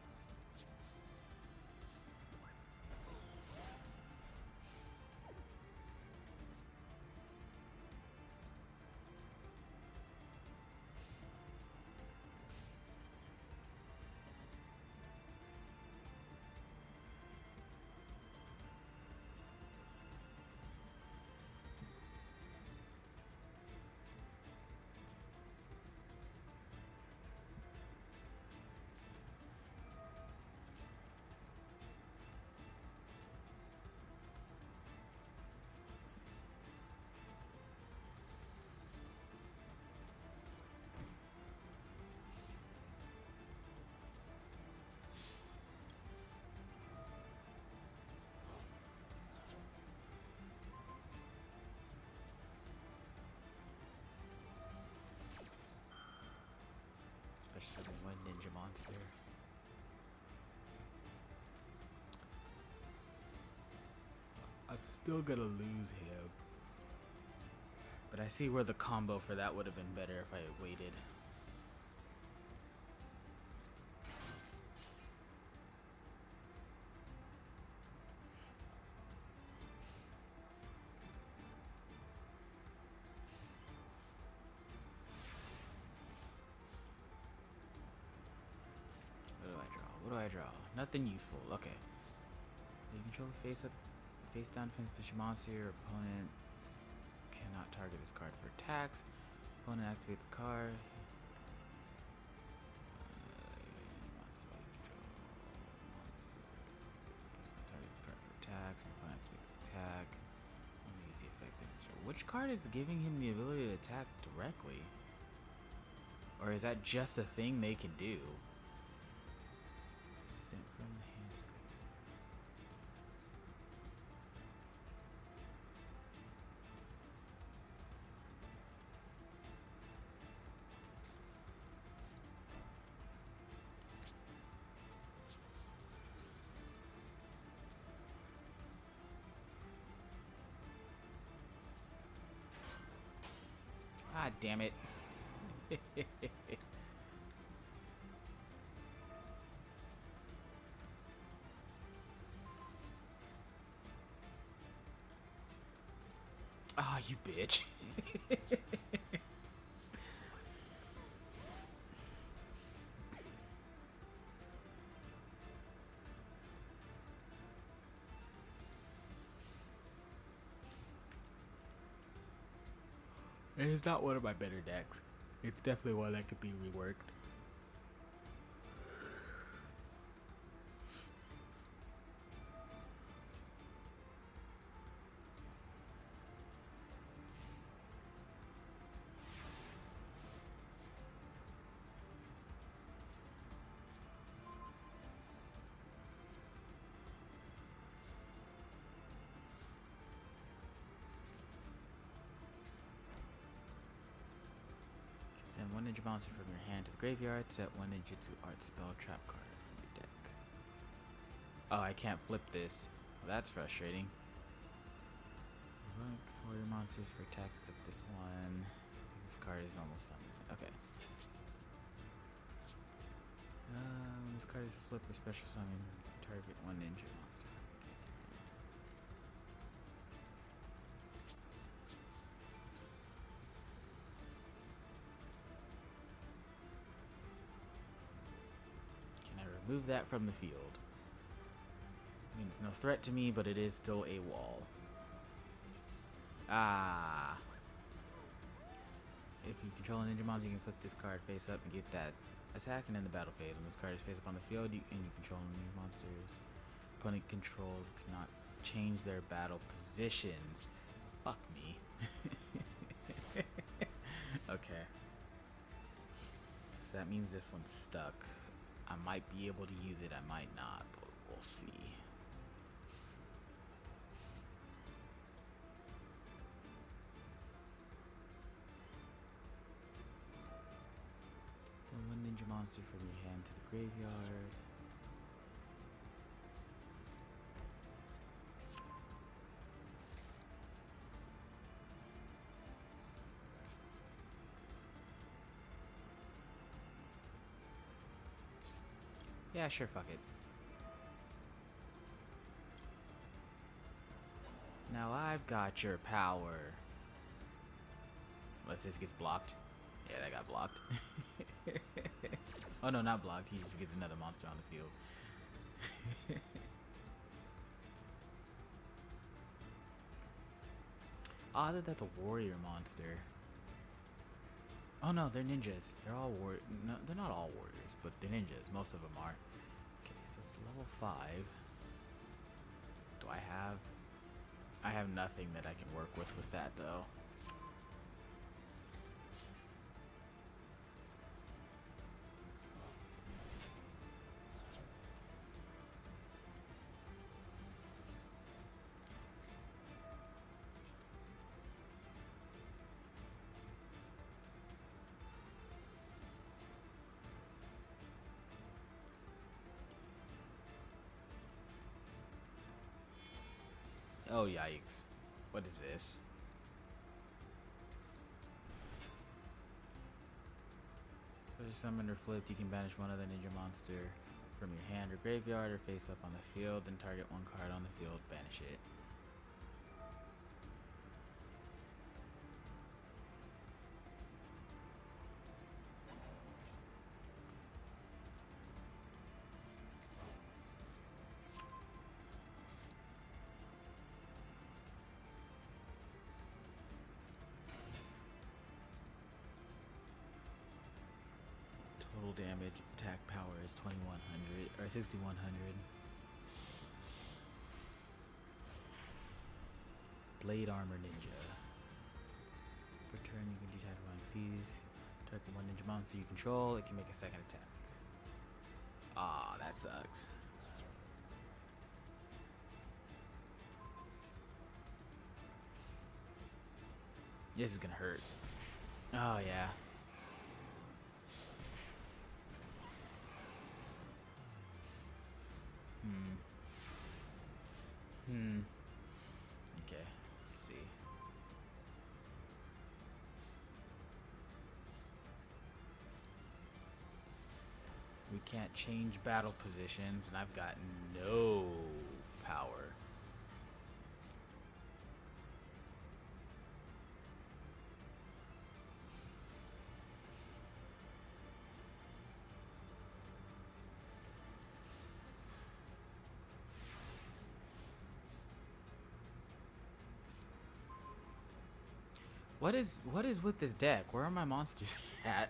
Especially one ninja monster. I'm still gonna lose him. But I see where the combo for that would have been better if I had waited. What do I draw? What do I draw? Nothing useful. Okay. You control the face down defense monster. Your opponent cannot target this card for attacks. Opponent activates a card. Target this card for attacks. Opponent activates attack. Only use the effect. Which card is giving him the ability to attack directly? Or is that just a thing they can do? Sent from the hand. Ah, damn it. Ah, you bitch. It's not one of my better decks. It's definitely one that could be reworked. Send one ninja monster from your hand to the graveyard. Set one ninjutsu art spell trap card from your deck. Oh, I can't flip this. Well, that's frustrating. Warrior monsters for attacks except this one. This card is normal summon. Okay. When this card is flipped or special summon, target one ninja monster. Can I remove that from the field? I mean, it's no threat to me, but it is still a wall. Ah. If you control a ninja monster, you can flip this card face up and get that attack, and in the battle phase, when this card is face up on the field, and you control ninja monsters, opponent controls cannot change their battle positions. Fuck me. Okay. So that means this one's stuck. I might be able to use it, I might not, but we'll see. Send one ninja monster from your hand to the graveyard. Yeah, sure, fuck it. Now I've got your power. Unless this gets blocked. Yeah, that got blocked. Oh no, not blocked. He just gets another monster on the field. Odd that that's a warrior monster. Oh no, they're ninjas. They're all no, they're not all warriors, but they're ninjas. Most of them are. Okay, so it's level 5. Do I have... I have nothing that I can work with that, though. Oh, yikes. What is this? Special summoned or flipped, you can banish one other ninja monster from your hand or graveyard or face up on the field, then target one card on the field, banish it. Total damage, attack power is 2100 or 6100. Blade armor ninja. Per turn, you can detach one sees. Target one ninja monster you control. It can make a second attack. Ah, that sucks. This is gonna hurt. Oh yeah. Okay, let's see. We can't change battle positions, and I've got no power. What is with this deck? Where are my monsters at?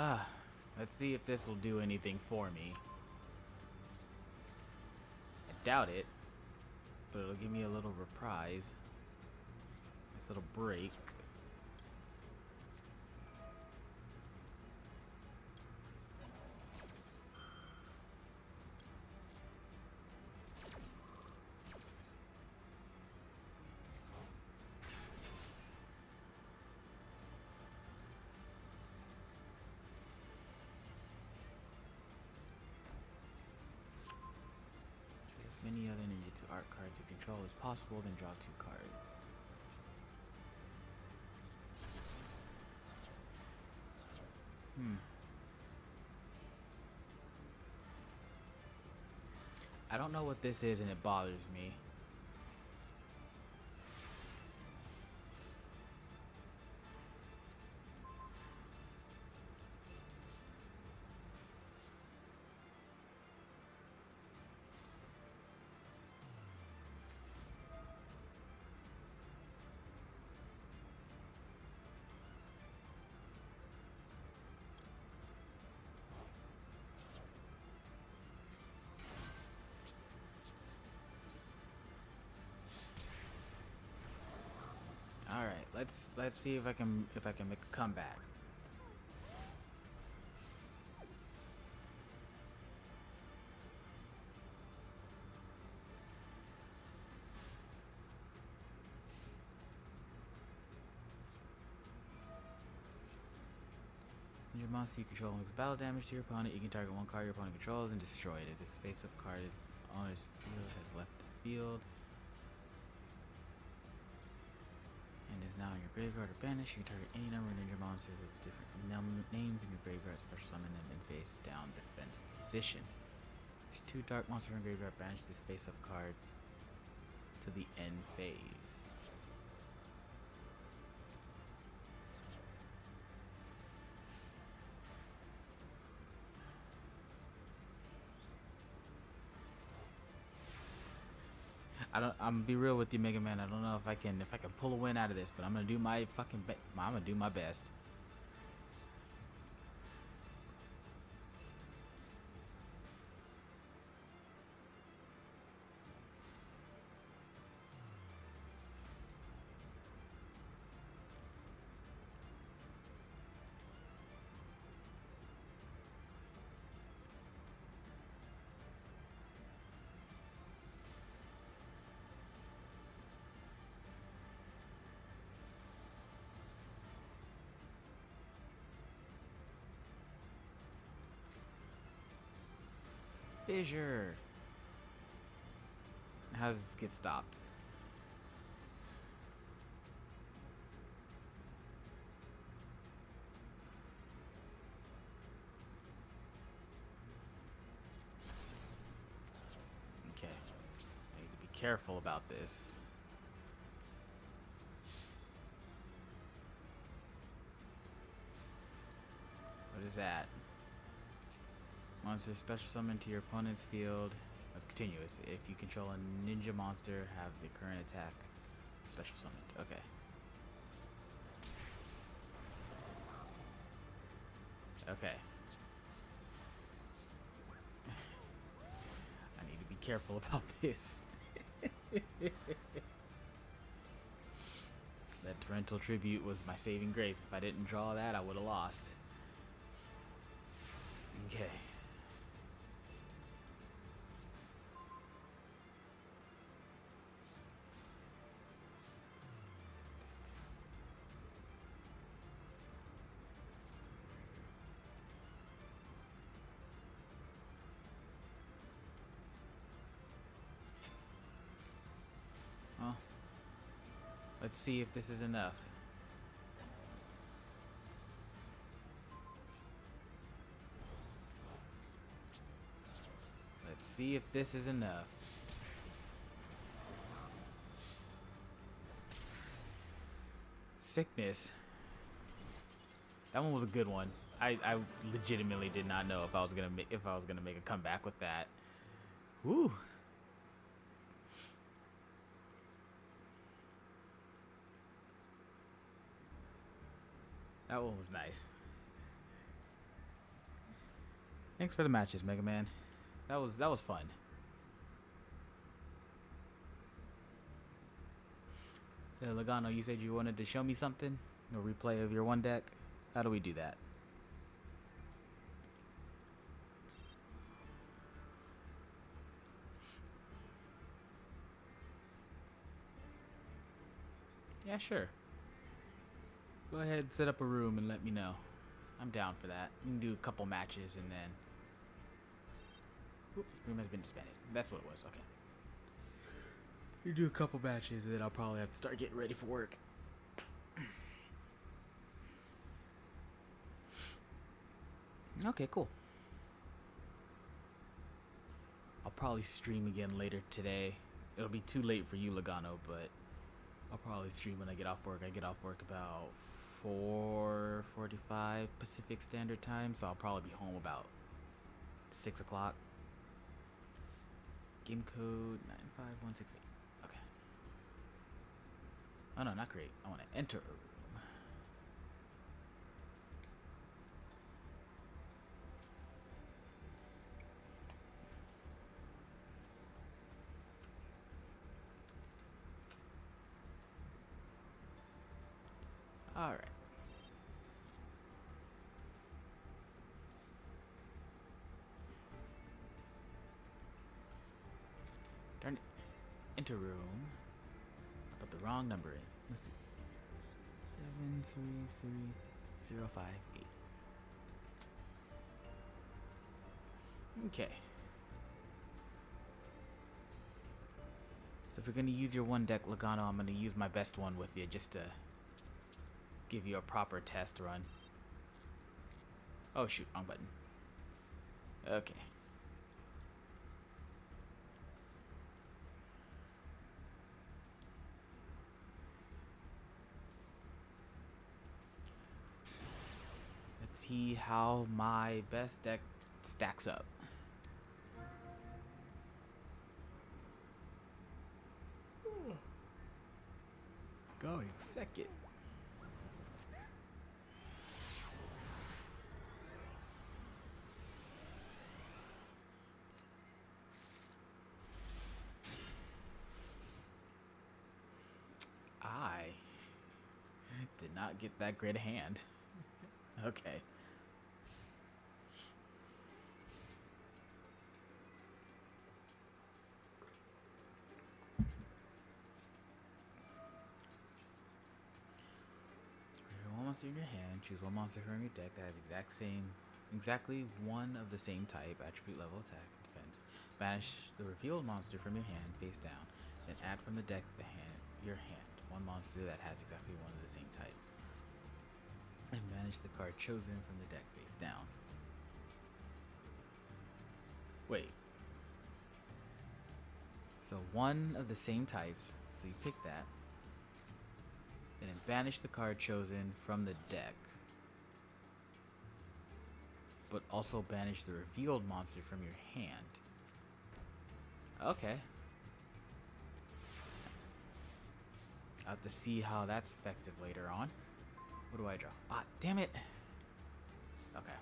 Ah, let's see if this will do anything for me. I doubt it, but it'll give me a little reprise. Nice little break. Many other ninja art cards you control as possible, then draw 2 cards. I don't know what this is and it bothers me. All right, let's see if I can make a comeback. When your monster you control makes battle damage to your opponent, you can target 1 card your opponent controls and destroy it. If this face-up card is on its field has left the field and is now in your graveyard or banished, you can target any number of ninja monsters with different names in your graveyard, special summon them in face down defense position. There's 2 dark monsters in graveyard, banish this face-up card to the end phase. I'm gonna be real with you, Mega Man. I don't know if I can pull a win out of this, but I'm gonna do my I'm gonna do my best. Fissure. How does this get stopped? Okay. I need to be careful about this. What is that? Monster special summon to your opponent's field. That's continuous. If you control a ninja monster, have the current attack special summoned. Okay. Okay. I need to be careful about this. That torrential tribute was my saving grace. If I didn't draw that, I would have lost. Okay. Well, let's see if this is enough. Let's see if this is enough. Sickness. That one was a good one. I legitimately did not know if I was gonna make a comeback with that. Woo. That one was nice. Thanks for the matches, Mega Man. That was fun. Logano, you said you wanted to show me something? A replay of your one deck? How do we do that? Yeah, sure. Go ahead, set up a room and let me know. I'm down for that. We can do a couple matches and then... Oop, room has been disbanded. That's what it was, okay. You do a couple matches and then I'll probably have to start getting ready for work. Okay, cool. I'll probably stream again later today. It'll be too late for you, Logano, but I'll probably stream when I get off work. I get off work about 4:45 Pacific Standard Time, so I'll probably be home about 6 o'clock. Game code 95168. Okay. Oh no, not create. I want to enter a room. Alright. Darn it. Enter room. I put the wrong number in. Let's see. 733058. Okay. So if you're gonna use your one deck, Logano, I'm gonna use my best one with you just to give you a proper test run. Oh shoot, wrong button. Okay. Let's see how my best deck stacks up. Going second. I did not get that great a hand. Okay. One monster in your hand. Choose one monster from your deck that has exactly one of the same type, attribute, level, attack, and defense. Banish the revealed monster from your hand face down. Then add from the deck your hand one monster that has exactly one of the same types. And banish the card chosen from the deck face down. Wait. So one of the same types. So you pick that. And then banish the card chosen from the deck. But also banish the revealed monster from your hand. Okay. I'll have to see how that's effective later on. What do I draw? Ah, damn it. Okay.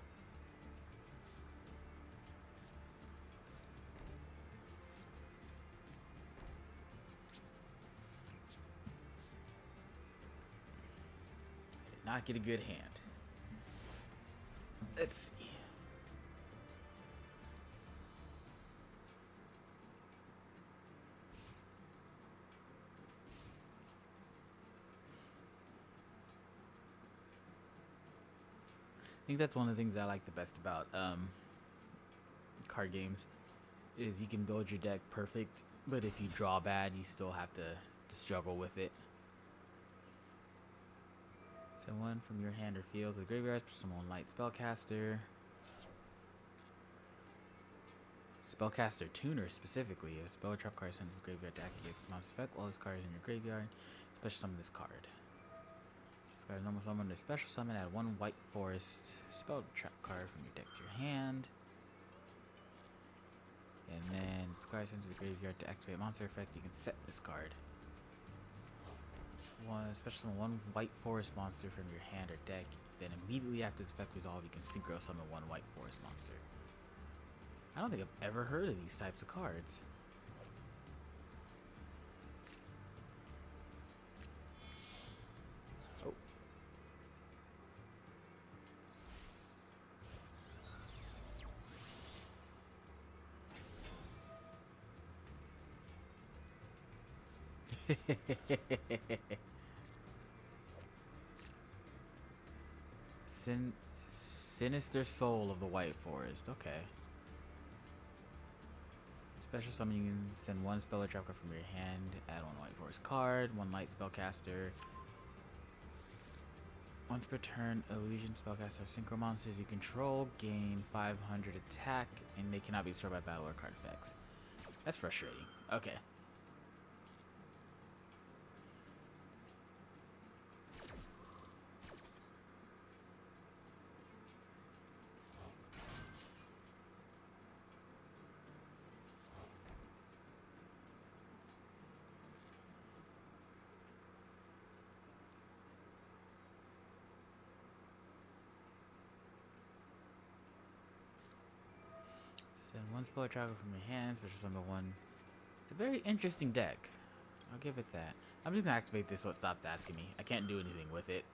I did not get a good hand. Let's see. I think that's one of the things I like the best about card games is you can build your deck perfect, but if you draw bad, you still have to struggle with it. So one from your hand or field to the graveyard, summon light spellcaster. Spellcaster Tuner specifically. A spell or trap card sends the graveyard to activate the monster effect while this card is in your graveyard. Special summon this card. This card is normal summon under special summon. Add one white forest spell trap card from your deck to your hand. And then this card sends to the graveyard to activate monster effect. You can set this card. One special summon one white forest monster from your hand or deck. Then immediately after this effect resolve, you can synchro summon one white forest monster. I don't think I've ever heard of these types of cards. Oh. Sinister Soul of the White Forest. Okay. Special summon, you can send one spell or trap card from your hand, add one White Forest card, one light spellcaster. Once per turn, illusion spellcaster synchro monsters you control gain 500 attack, and they cannot be destroyed by battle or card effects. That's frustrating. Okay. Send one spell or travel from your hands, which is number one. It's a very interesting deck. I'll give it that. I'm just gonna activate this so it stops asking me. I can't do anything with it.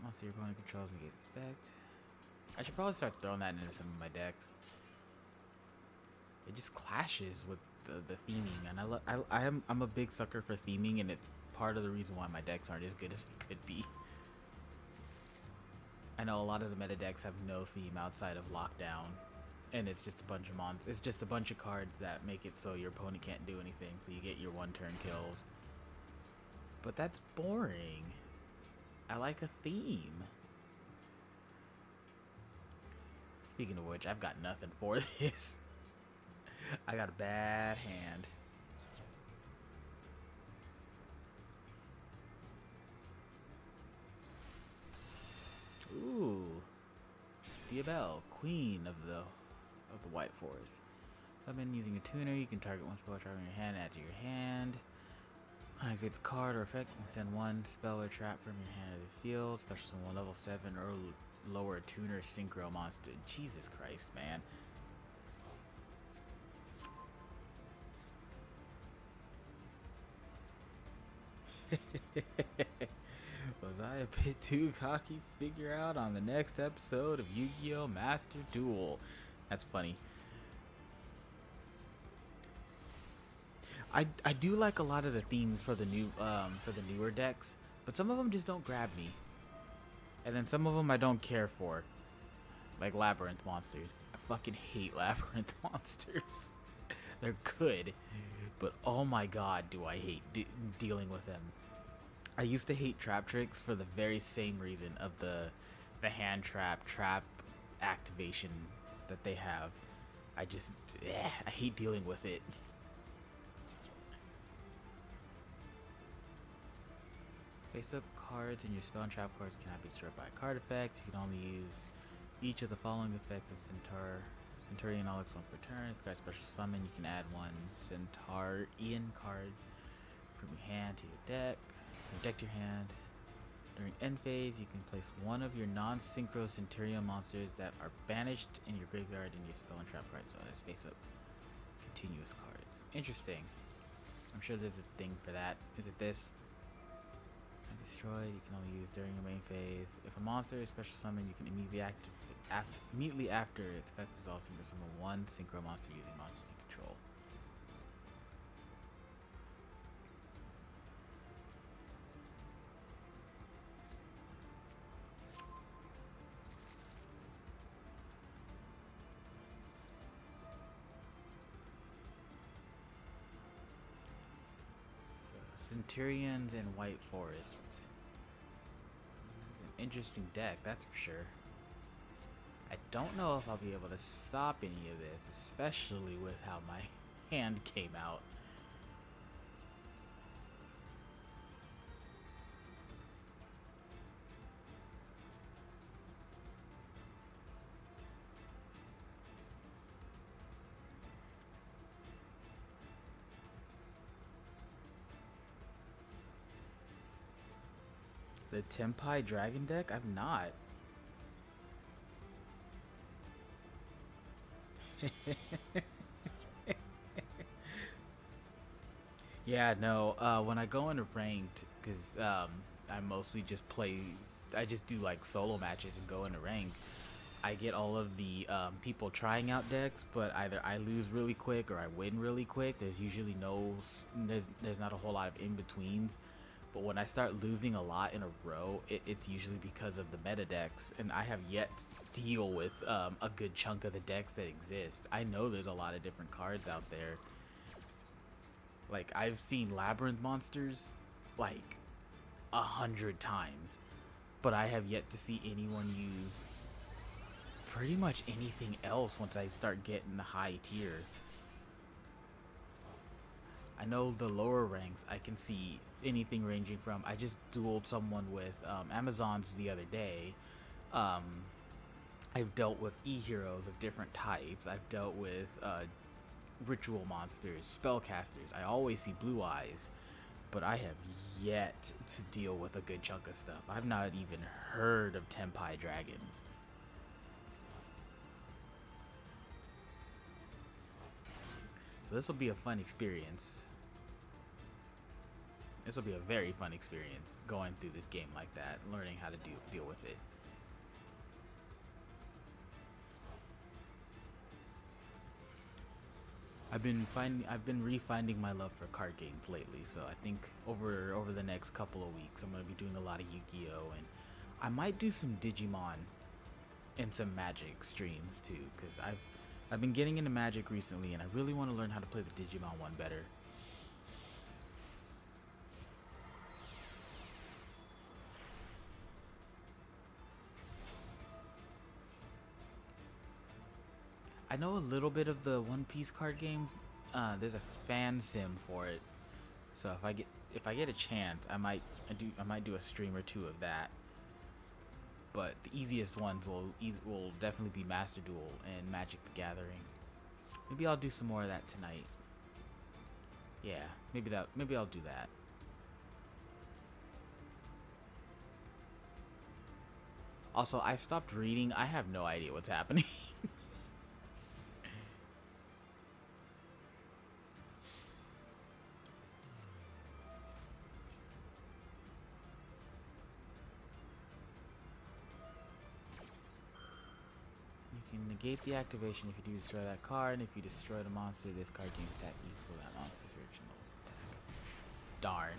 Monster your opponent controls negate its effect. I should probably start throwing that into some of my decks. It just clashes with the theming, and I'm a big sucker for theming, and it's part of the reason why my decks aren't as good as they could be. I know a lot of the meta decks have no theme outside of Lockdown, and it's just a bunch of it's just a bunch of cards that make it so your opponent can't do anything, so you get your one-turn kills. But that's boring. I like a theme. Speaking of which, I've got nothing for this. I got a bad hand. Ooh. Diabelle, Queen of the White Forest. I've been using a tuner. You can target one spell or trap in your hand, add to your hand. If it's card or effect, you can send one spell or trap from your hand to the field. Special summon level 7 or lower tuner synchro monster. Jesus Christ, man. Was I a bit too cocky to figure out on the next episode of Yu-Gi-Oh! Master Duel? That's funny. I do like a lot of the themes for the newer decks, but some of them just don't grab me. And then some of them I don't care for. Like Labyrinth monsters. I fucking hate Labyrinth monsters. They're good, but oh my god, do I hate dealing with them. I used to hate trap tricks for the very same reason of the hand trap activation that they have. I hate dealing with it. Face-up cards and your spell and trap cards cannot be destroyed by card effects. You can only use each of the following effects of Centurion all once per turn. Discard special summon. You can add one Centaurian card from your hand to your deck. Protect your hand. During end phase, you can place one of your non-synchro Centurion monsters that are banished in your graveyard in your spell and trap cards. So that's face-up continuous cards. Interesting. I'm sure there's a thing for that. Is it this? Destroyed, you can only use during your main phase. If a monster is special summon, you can immediately after its effect resolves, synchro summon one synchro monster using monsters you control. So, Centurions and White Forest. Interesting deck, that's for sure. I don't know if I'll be able to stop any of this, especially with how my hand came out. The Tempai Dragon deck? I've not. Yeah, no. When I go into ranked, because I mostly just play. I just do like solo matches and go into ranked. I get all of the people trying out decks, but either I lose really quick or I win really quick. There's usually there's not a whole lot of in betweens. But when I start losing a lot in a row, it's usually because of the meta decks, and I have yet to deal with a good chunk of the decks that exist. I know there's a lot of different cards out there. Like, I've seen Labyrinth monsters like 100 times, but I have yet to see anyone use pretty much anything else once I start getting the high tier. I know the lower ranks, I can see anything ranging from, I just dueled someone with Amazons the other day. Um, I've dealt with E-heroes of different types. I've dealt with ritual monsters, spellcasters. I always see blue eyes, but I have yet to deal with a good chunk of stuff. I've not even heard of Tenpai dragons. So this will be a fun experience. This will be a very fun experience going through this game like that, learning how to deal with it. I've been refinding my love for card games lately, so I think over the next couple of weeks I'm gonna be doing a lot of Yugioh, and I might do some Digimon and some Magic streams too, because I've been getting into Magic recently, and I really want to learn how to play the Digimon one better. I know a little bit of the One Piece card game. There's a fan sim for it, so if I get a chance, I might do a stream or two of that. But the easiest ones will definitely be Master Duel and Magic the Gathering. Maybe I'll do some more of that tonight. Yeah, maybe I'll do that. Also, I've stopped reading. I have no idea what's happening. You can negate the activation if you do destroy that card, and if you destroy the monster, this card gains attack equal to that monster's original attack. Darn.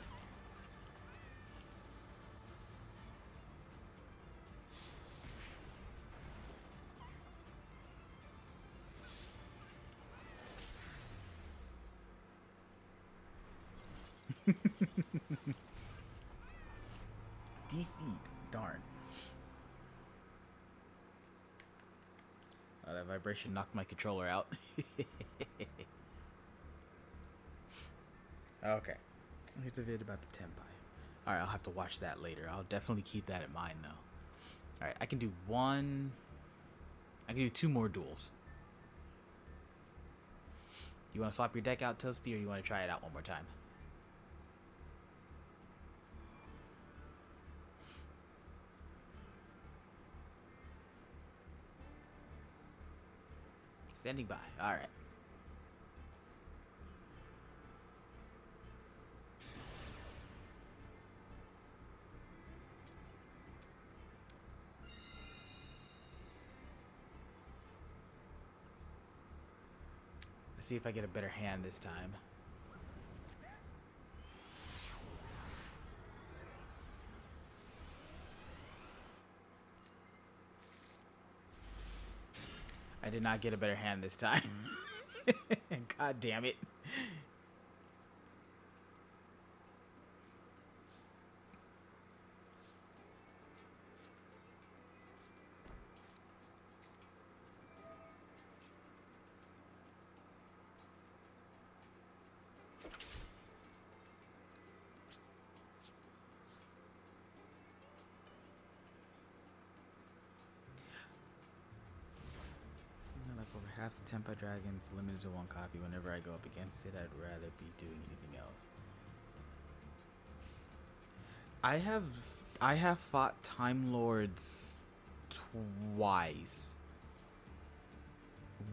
Defeat. Darn. Oh, that vibration knocked my controller out. Okay. Here's a vid about the Tenpai. Alright, I'll have to watch that later. I'll definitely keep that in mind, though. Alright, I can do two more duels. You want to swap your deck out, Toasty, or you want to try it out one more time? Standing by. Alright. Let's see if I get a better hand this time. I did not get a better hand this time. God damn it. Like over half the Tenpai dragons limited to one copy. Whenever I go up against it, I'd rather be doing anything else. I have fought Time Lords twice.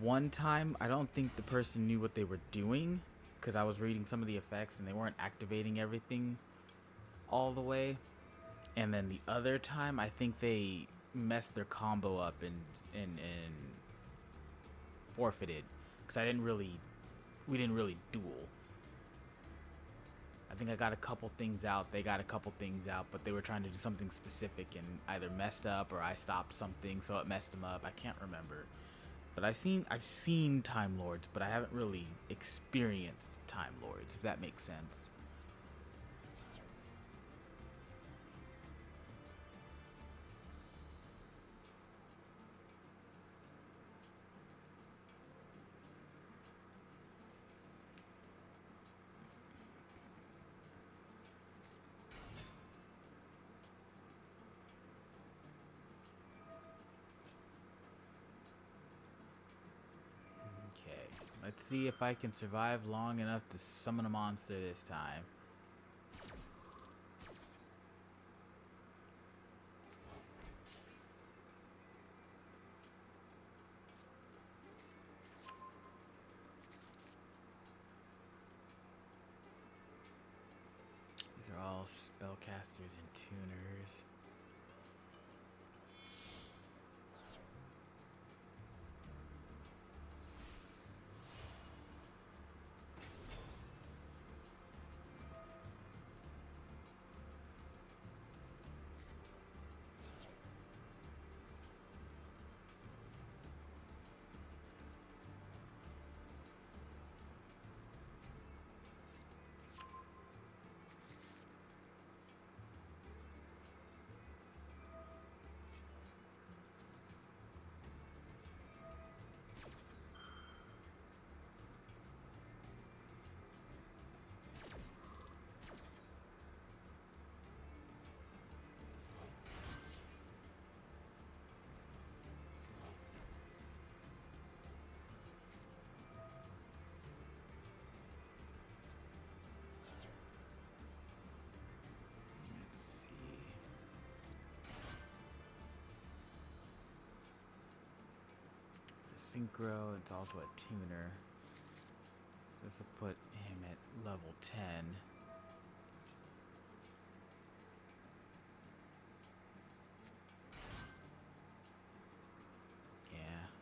One time, I don't think the person knew what they were doing because I was reading some of the effects and they weren't activating everything all the way. And then the other time, I think they messed their combo up and forfeited because we didn't really duel. I think I got a couple things out. They got a couple things out, but they were trying to do something specific and either messed up or I stopped something, so it messed them up. I can't remember. But I've seen Time Lords, but I haven't really experienced Time Lords, if that makes sense. Okay, let's see if I can survive long enough to summon a monster this time. These are all spellcasters and tuners. Let's see. It's a synchro, it's also a tuner. This will put him at level 10. Yeah,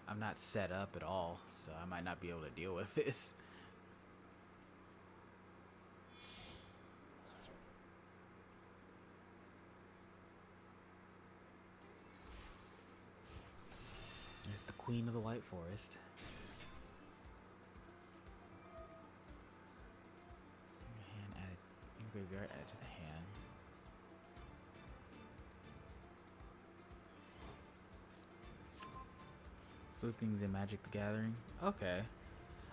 I'm not set up at all, so I might not be able to deal with this. There's the Queen of the White Forest. Hand added in graveyard, add to the hand. Blue things in Magic the Gathering. Okay.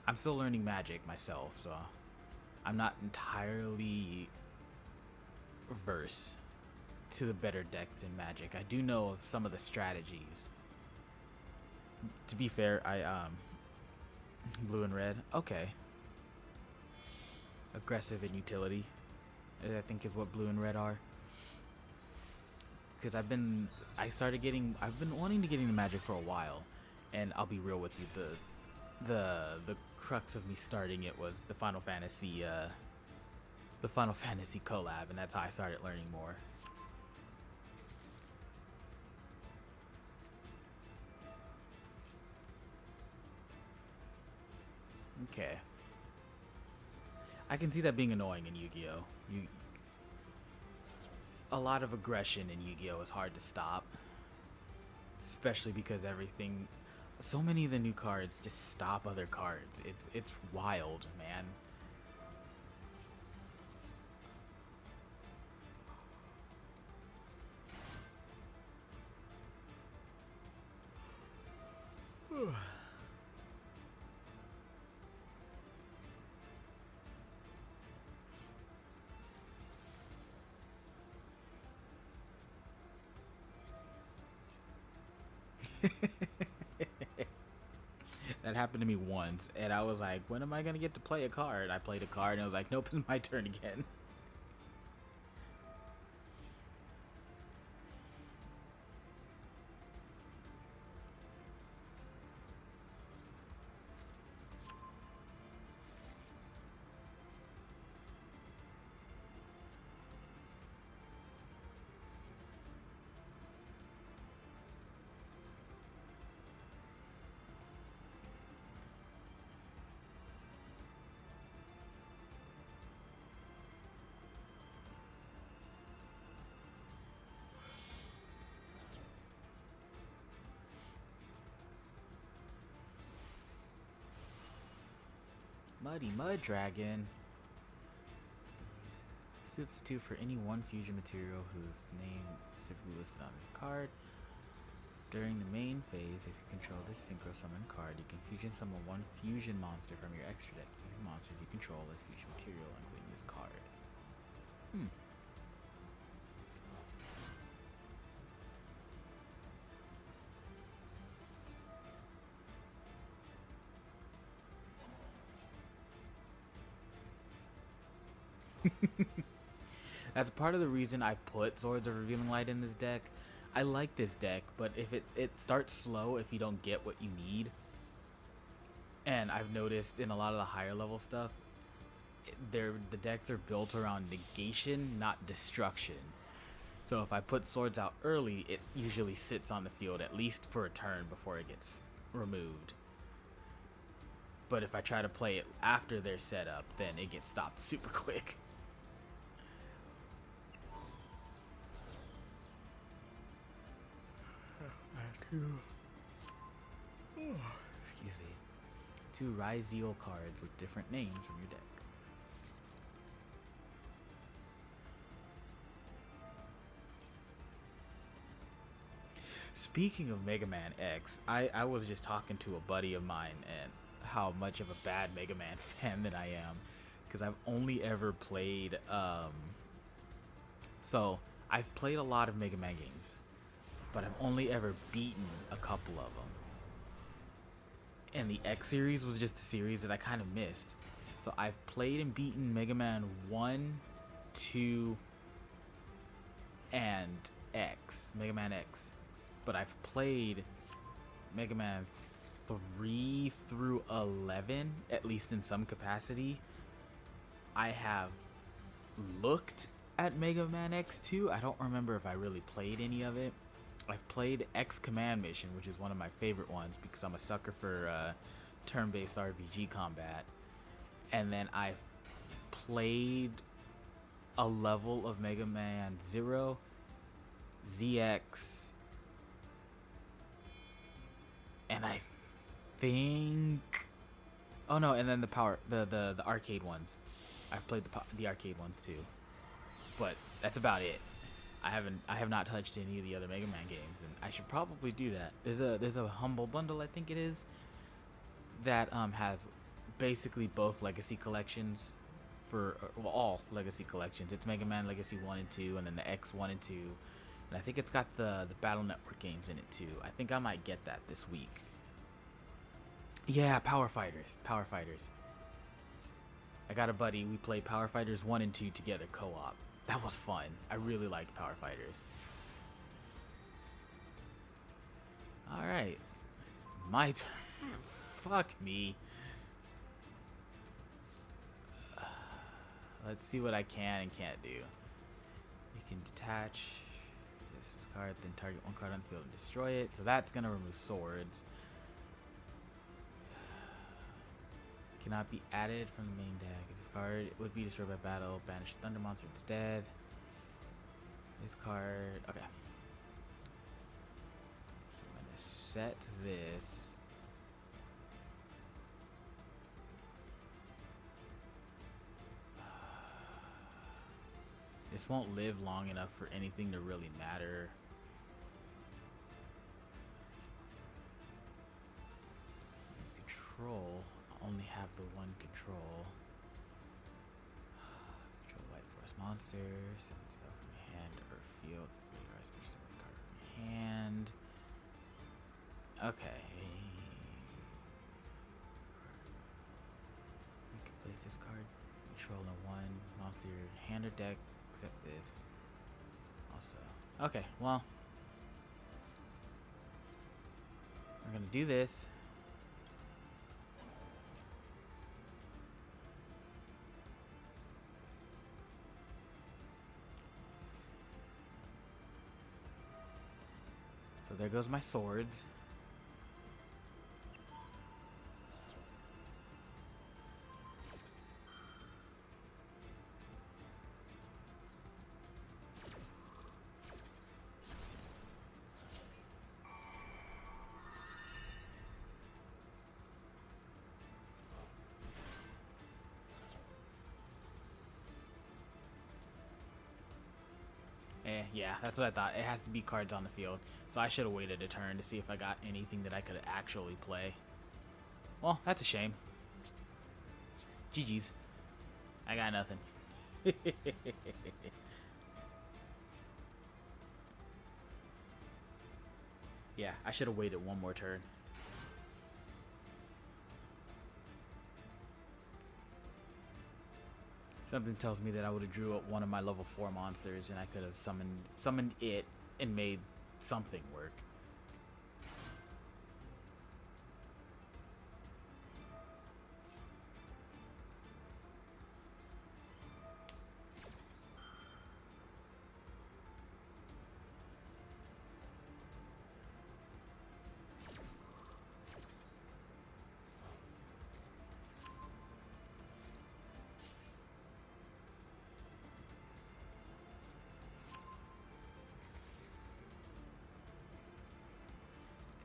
I'm still learning Magic myself, so I'm not entirely versed to the better decks in Magic. I do know of some of the strategies. To be fair, blue and red. Okay. Aggressive and utility, I think, is what blue and red are. Because I've been wanting to get into Magic for a while, and I'll be real with you. The crux of me starting it was the Final Fantasy collab, and that's how I started learning more. Okay. I can see that being annoying in Yu-Gi-Oh. A lot of aggression in Yu-Gi-Oh is hard to stop, especially because so many of the new cards just stop other cards. It's wild, man. That happened to me once, and I was like, when am I gonna get to play a card? I played a card, and I was like, nope, it's my turn again. Muddy Mud Dragon. Substitute for any one fusion material whose name is specifically listed on the card. During the main phase, if you control this synchro summon card, you can fusion summon one fusion monster from your extra deck using monsters you control as fusion material, including this card. That's part of the reason I put Swords of Revealing Light in this deck. I like this deck, but if it starts slow if you don't get what you need. And I've noticed in a lot of the higher level stuff, the decks are built around negation, not destruction. So if I put swords out early, it usually sits on the field at least for a turn before it gets removed. But if I try to play it after they're set up, then it gets stopped super quick. Excuse me. 2 Ryzeal cards with different names from your deck. Speaking of Mega Man X, I was just talking to a buddy of mine and how much of a bad Mega Man fan that I am, because I've only ever played so I've played a lot of Mega Man games, but I've only ever beaten a couple of them. And the X series was just a series that I kind of missed. So I've played and beaten Mega Man 1, 2, and X, Mega Man X. But I've played Mega Man 3 through 11, at least in some capacity. I have looked at Mega Man X2. I don't remember if I really played any of it. I've played X Command Mission, which is one of my favorite ones because I'm a sucker for turn-based RPG combat. And then I've played a level of Mega Man 0, ZX, and I think, oh no, and then the arcade ones. I've played the arcade ones too, but that's about it. I have not touched any of the other Mega Man games, and I should probably do that. There's a Humble Bundle, I think it is, that has basically both Legacy collections for all Legacy collections. It's Mega Man Legacy 1 and 2, and then the X 1 and 2. And I think it's got the Battle Network games in it too. I think I might get that this week. Yeah, Power Fighters. Power Fighters. I got a buddy. We played Power Fighters 1 and 2 together co-op. That was fun. I really liked Power Fighters. Alright. My turn. Fuck me. Let's see what I can and can't do. You can detach this card, then target one card on the field and destroy it. So that's going to remove swords. Cannot be added from the main deck. If this card would be destroyed by battle, banish Thunder Monster instead. This card, okay. So I'm gonna set this. This won't live long enough for anything to really matter. Control. Only have the one control. Control White Force monsters. Send this spell from your hand or field. Send this card from your hand. Okay. You can place this card. Control in one monster your hand or deck, except this. Also. Okay, well. We're gonna do this. So there goes my swords. Yeah, that's what I thought. It has to be cards on the field. So I should have waited a turn to see if I got anything that I could actually play. Well, that's a shame. GG's. I got nothing. Yeah, I should have waited one more turn. Something tells me that I would have drew up one of my level 4 monsters and I could have summoned it and made something work.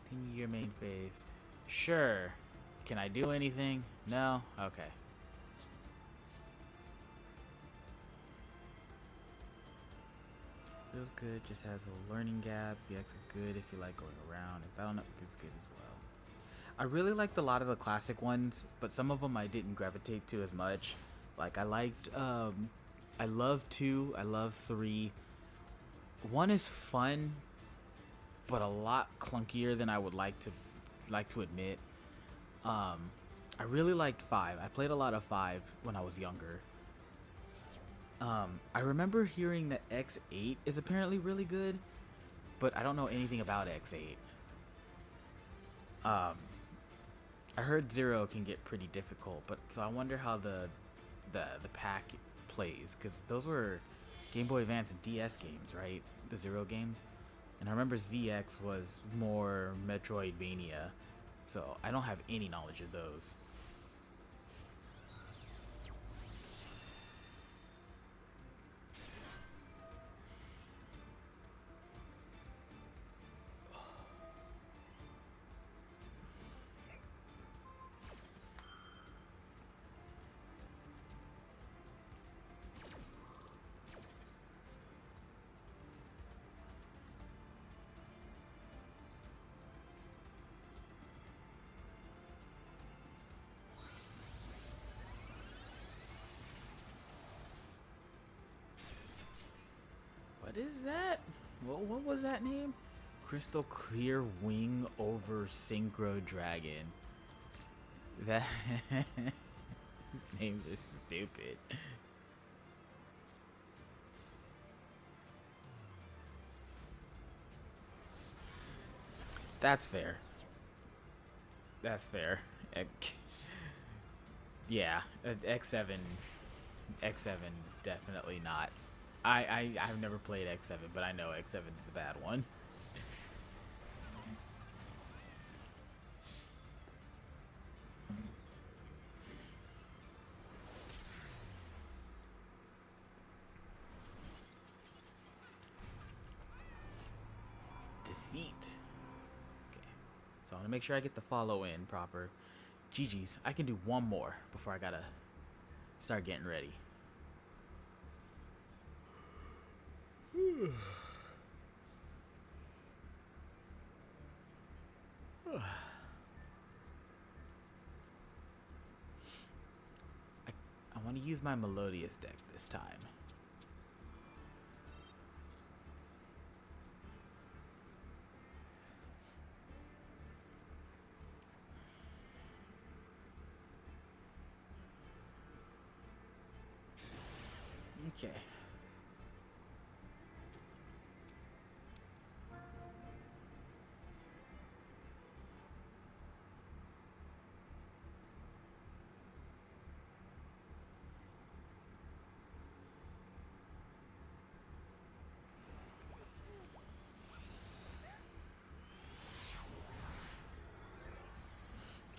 Continue your main phase. Sure. Can I do anything? No? Okay. Feels good, just has a learning gap. The X is good if you like going around. And Battle Network is good as well. I really liked a lot of the classic ones, but some of them I didn't gravitate to as much. Like I liked, I love 2, I love 3. 1 is fun, but a lot clunkier than I would like to admit. I really liked 5. I played a lot of 5 when I was younger. I remember hearing that X8 is apparently really good, but I don't know anything about X8. I heard 0 can get pretty difficult, but so I wonder how the pack plays, because those were Game Boy Advance and DS games, right? The 0 games. And I remember ZX was more Metroidvania, so I don't have any knowledge of those. What is that? What was that name? Crystal Clear Wing over Synchro Dragon. That his name's just stupid. That's fair. That's fair. Yeah, X7. X7 is definitely not. I've never played X7, but I know X7 is the bad one. Defeat. Okay, so I want to make sure I get the follow in proper. GG's. I can do one more before I gotta start getting ready. I want to use my Melodious deck this time. Okay.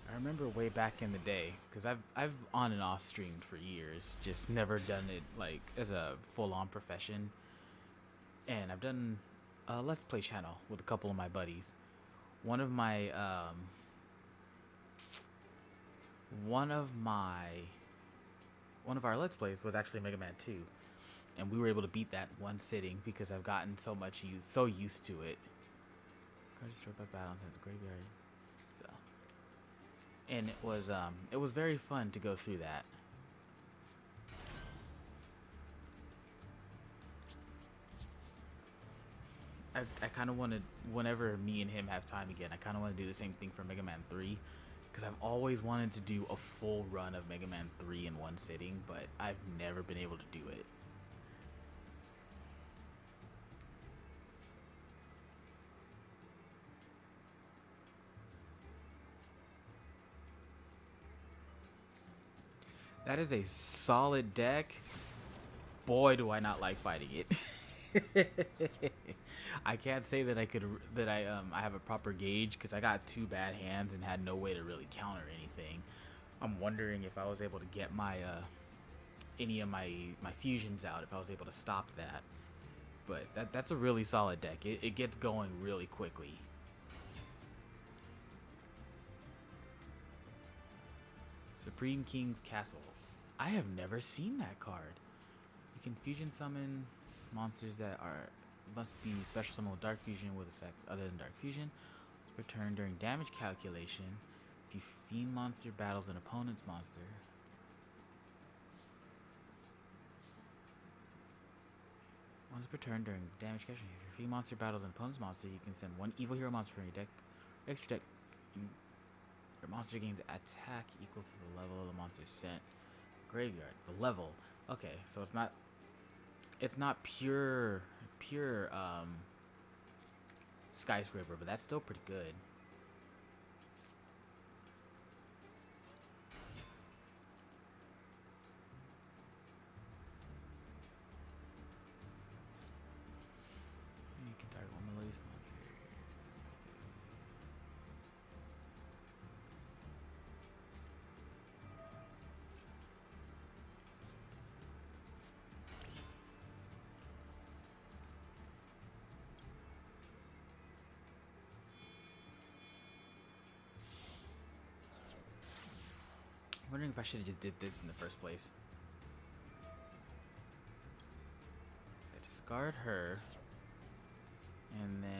I remember way back in the day, because I've on and off streamed for years, just never done it like as a full-on profession. And I've done a Let's Play channel with a couple of my buddies. One of my one of my one of our Let's Plays was actually Mega Man 2. and we were able to beat that one sitting because I've gotten so used to it. Card destroyed by battle into the graveyard. So, and it was very fun to go through that. I kind of wanted, whenever me and him have time again, I kind of want to do the same thing for Mega Man 3. Because I've always wanted to do a full run of Mega Man 3 in one sitting, but I've never been able to do it. That is a solid deck. Boy, do I not like fighting it. I can't say that I have a proper gauge because I got 2 bad hands and had no way to really counter anything. I'm wondering if I was able to get my any of my fusions out, if I was able to stop that. But that's a really solid deck. It gets going really quickly. Supreme King's Castle. I have never seen that card. You can fusion summon monsters that must be special summon with Dark Fusion with effects other than Dark Fusion. Return during damage calculation. If you fiend monster battles an opponent's monster. Once per turn during damage calculation, if your fiend monster battles an opponent's monster, you can send 1 evil hero monster from your deck. Extra deck. Your monster gains attack equal to the level of the monster sent. Graveyard. The level. Okay, so it's not pure skyscraper, but that's still pretty good. You can target 1 Melodious monster. I'm wondering if I should have just did this in the first place. So I discard her, and then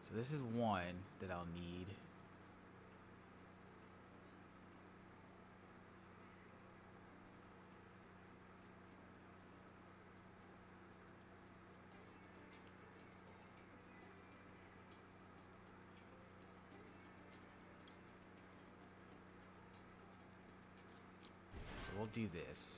so this is 1 that I'll need. So we'll do this.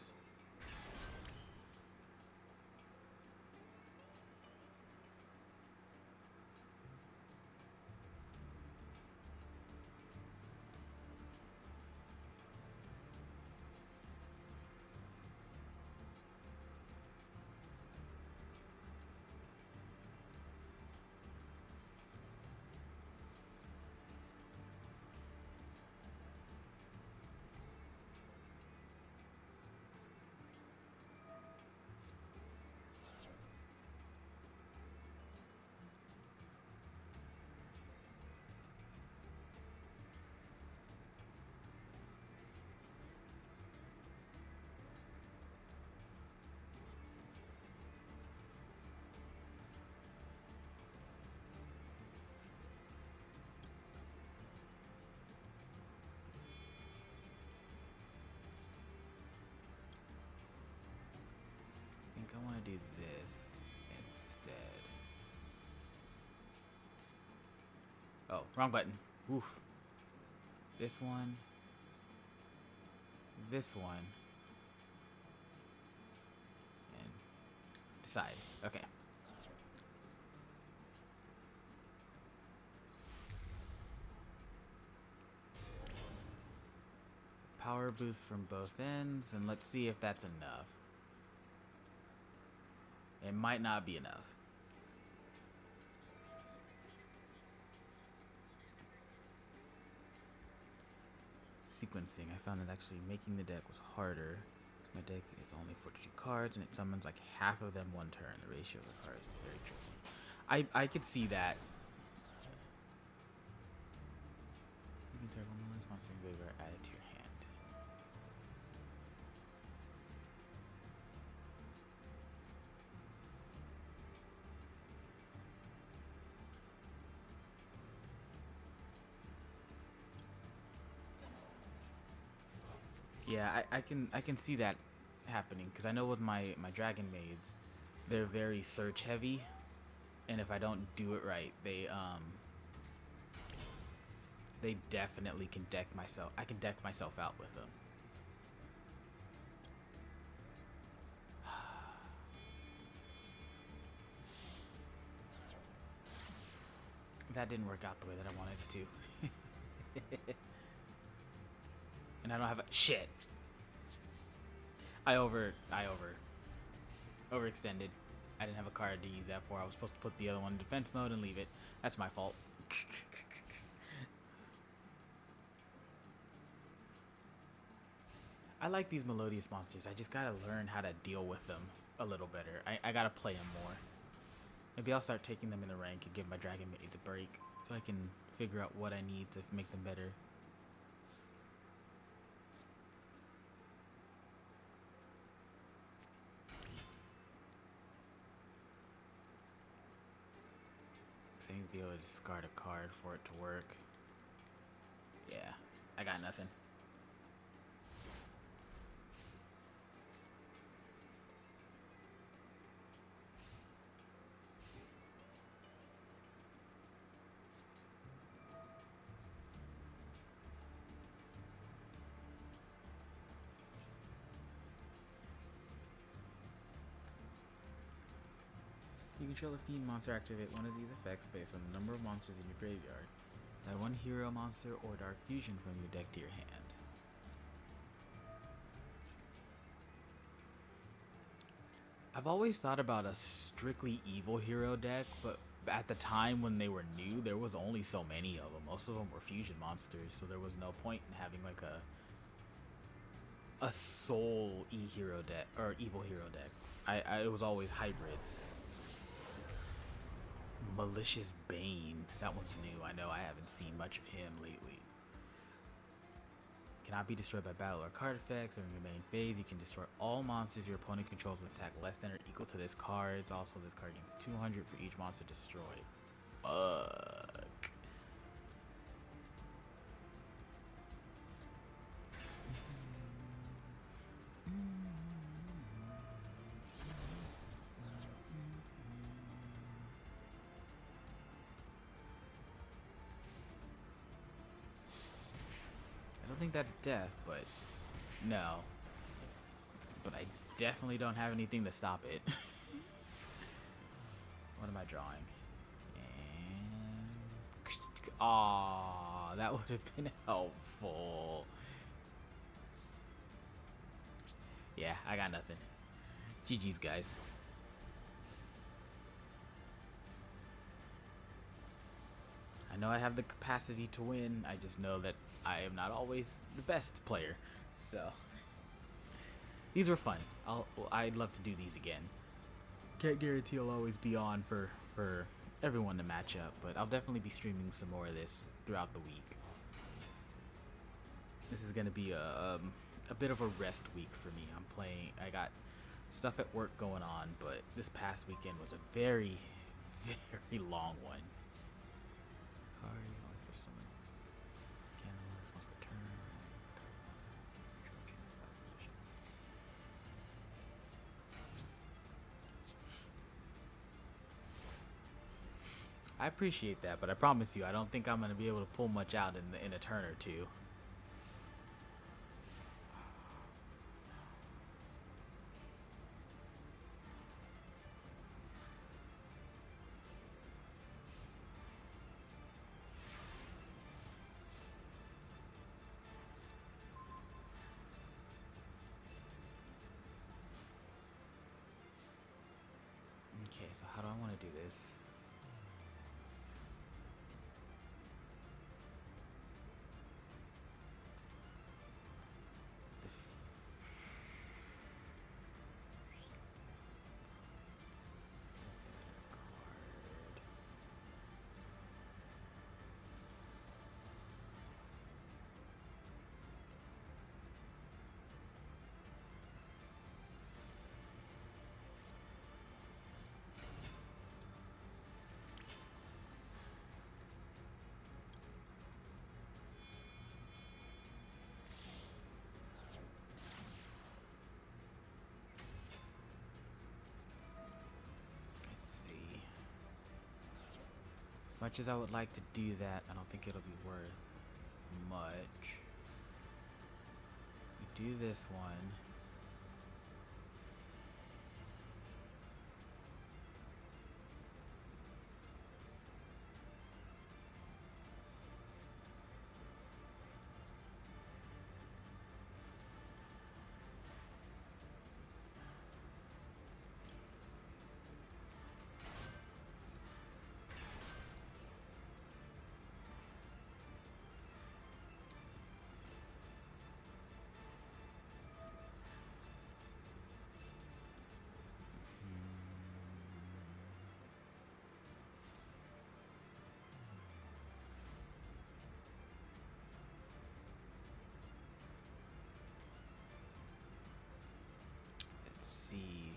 I think I want to do this instead. Oh, wrong button. Oof. This one. This one. And decide. Okay. power boost from both ends, and let's see if that's enough. It might not be enough. Sequencing. I found that actually making the deck was harder. My deck is only 42 cards, and it summons like half of them one turn. The ratio of the cards is very tricky. I could see that. You can turn one less monster graveyard added to your hand. Yeah, I can see that happening, because I know with my dragon maids, they're very search heavy, and if I don't do it right, they definitely can deck myself. I can deck myself out with them. That didn't work out the way that I wanted it to. And I don't have a shit. I overextended. I didn't have a card to use that for. I was supposed to put the other one in defense mode and leave it. That's my fault. I like these melodious monsters. I just gotta learn how to deal with them a little better. I gotta play them more. Maybe I'll start taking them in the rank and give my dragon maids a break, so I can figure out what I need to make them better. So I need to be able to discard a card for it to work. Yeah, I got nothing. You control a fiend monster, activate one of these effects based on the number of monsters in your graveyard. Add one hero monster or dark fusion from your deck to your hand. I've always thought about a strictly evil hero deck, but at the time when they were new, there was only so many of them. Most of them were fusion monsters, so there was no point in having like a soul e-hero deck or evil hero deck. It was always hybrids. Malicious Bane. That one's new. I know I haven't seen much of him lately. Cannot be destroyed by battle or card effects. During your main phase, you can destroy all monsters your opponent controls with attack less than or equal to this card. Also, this card gains 200 for each monster destroyed. Fuck. I don't think that's death, but no. But I definitely don't have anything to stop it. What am I drawing? And aw, that would have been helpful. Yeah, I got nothing. GG's, guys. I know I have the capacity to win. I just know that I am not always the best player. So these were fun. I'd love to do these again. Can't guarantee I'll always be on for everyone to match up, but I'll definitely be streaming some more of this throughout the week. This is gonna be a bit of a rest week for me. I got stuff at work going on, but this past weekend was a very, very long one. I appreciate that, but I promise you, I don't think I'm gonna be able to pull much out in a turn or two. so how do I want to do this? Let's see. As much as I would like to do that, I don't think it'll be worth much. We do this one. Let's see.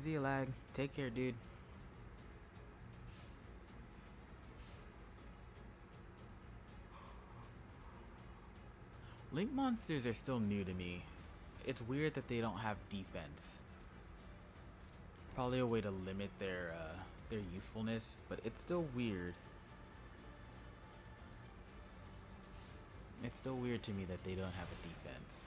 Z-Lag, take care, dude. Link monsters are still new to me. It's weird that they don't have defense. Probably a way to limit their usefulness, but it's still weird. It's still weird to me that they don't have a defense.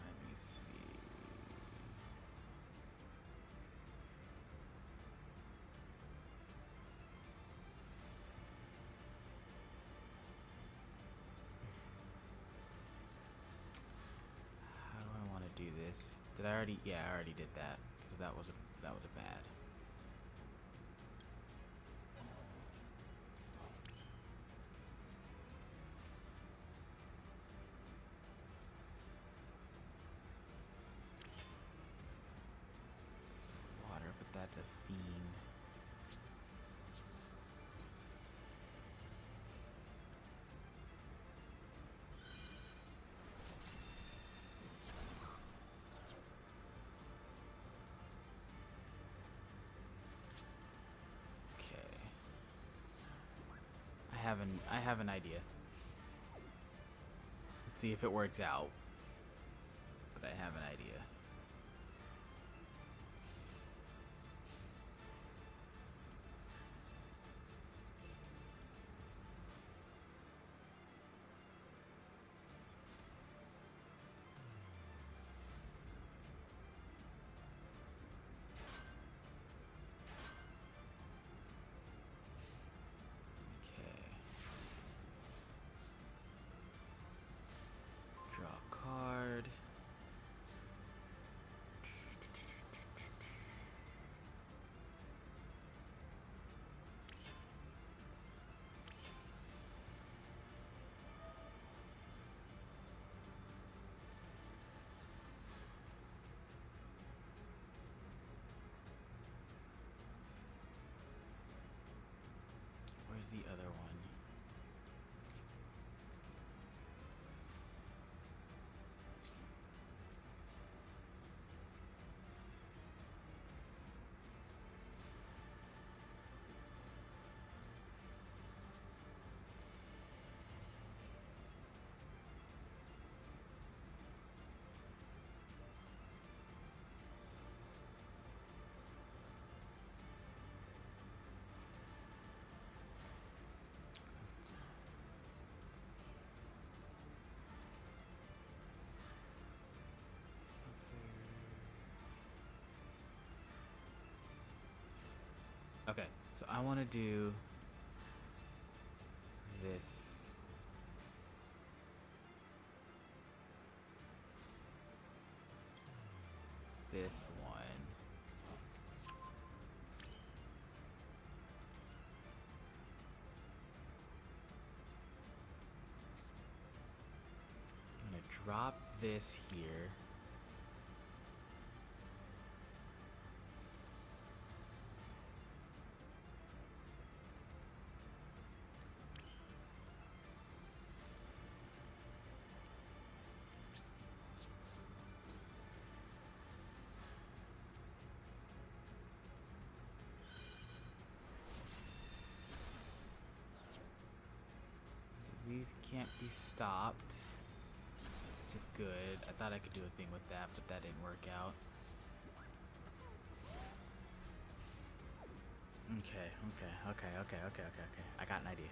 Let me see. How do I want to do this? Did I already? Yeah, I already did that. So that was a bad. Water, but that's a fiend. Okay. I have an idea. Let's see if it works out. But I have an idea. Draw a card. the other one? Okay, so I want to do this. This one. I'm going to drop this here. These can't be stopped, which is good. I thought I could do a thing with that, but that didn't work out. Okay. I got an idea.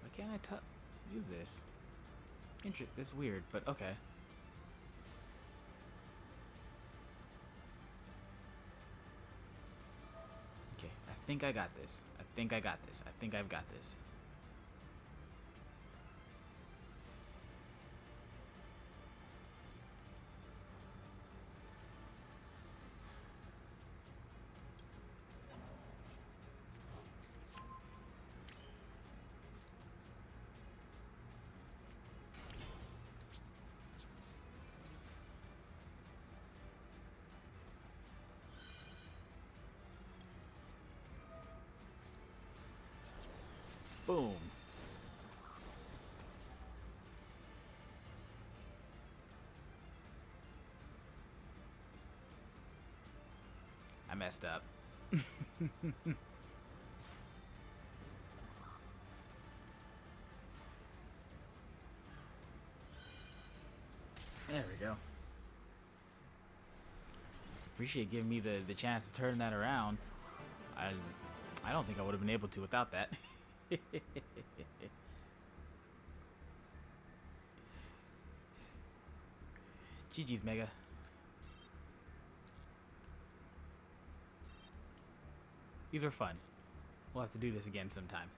Why can't I use this? It's weird, but okay. Okay, I think I got this. I think I've got this. Boom. I messed up. There we go. Appreciate giving me the chance to turn that around. I don't think I would have been able to without that. GG's, Mega. These are fun. We'll have to do this again sometime.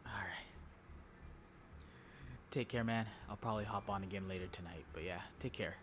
Alright. Take care, man. I'll probably hop on again later tonight. But yeah, take care.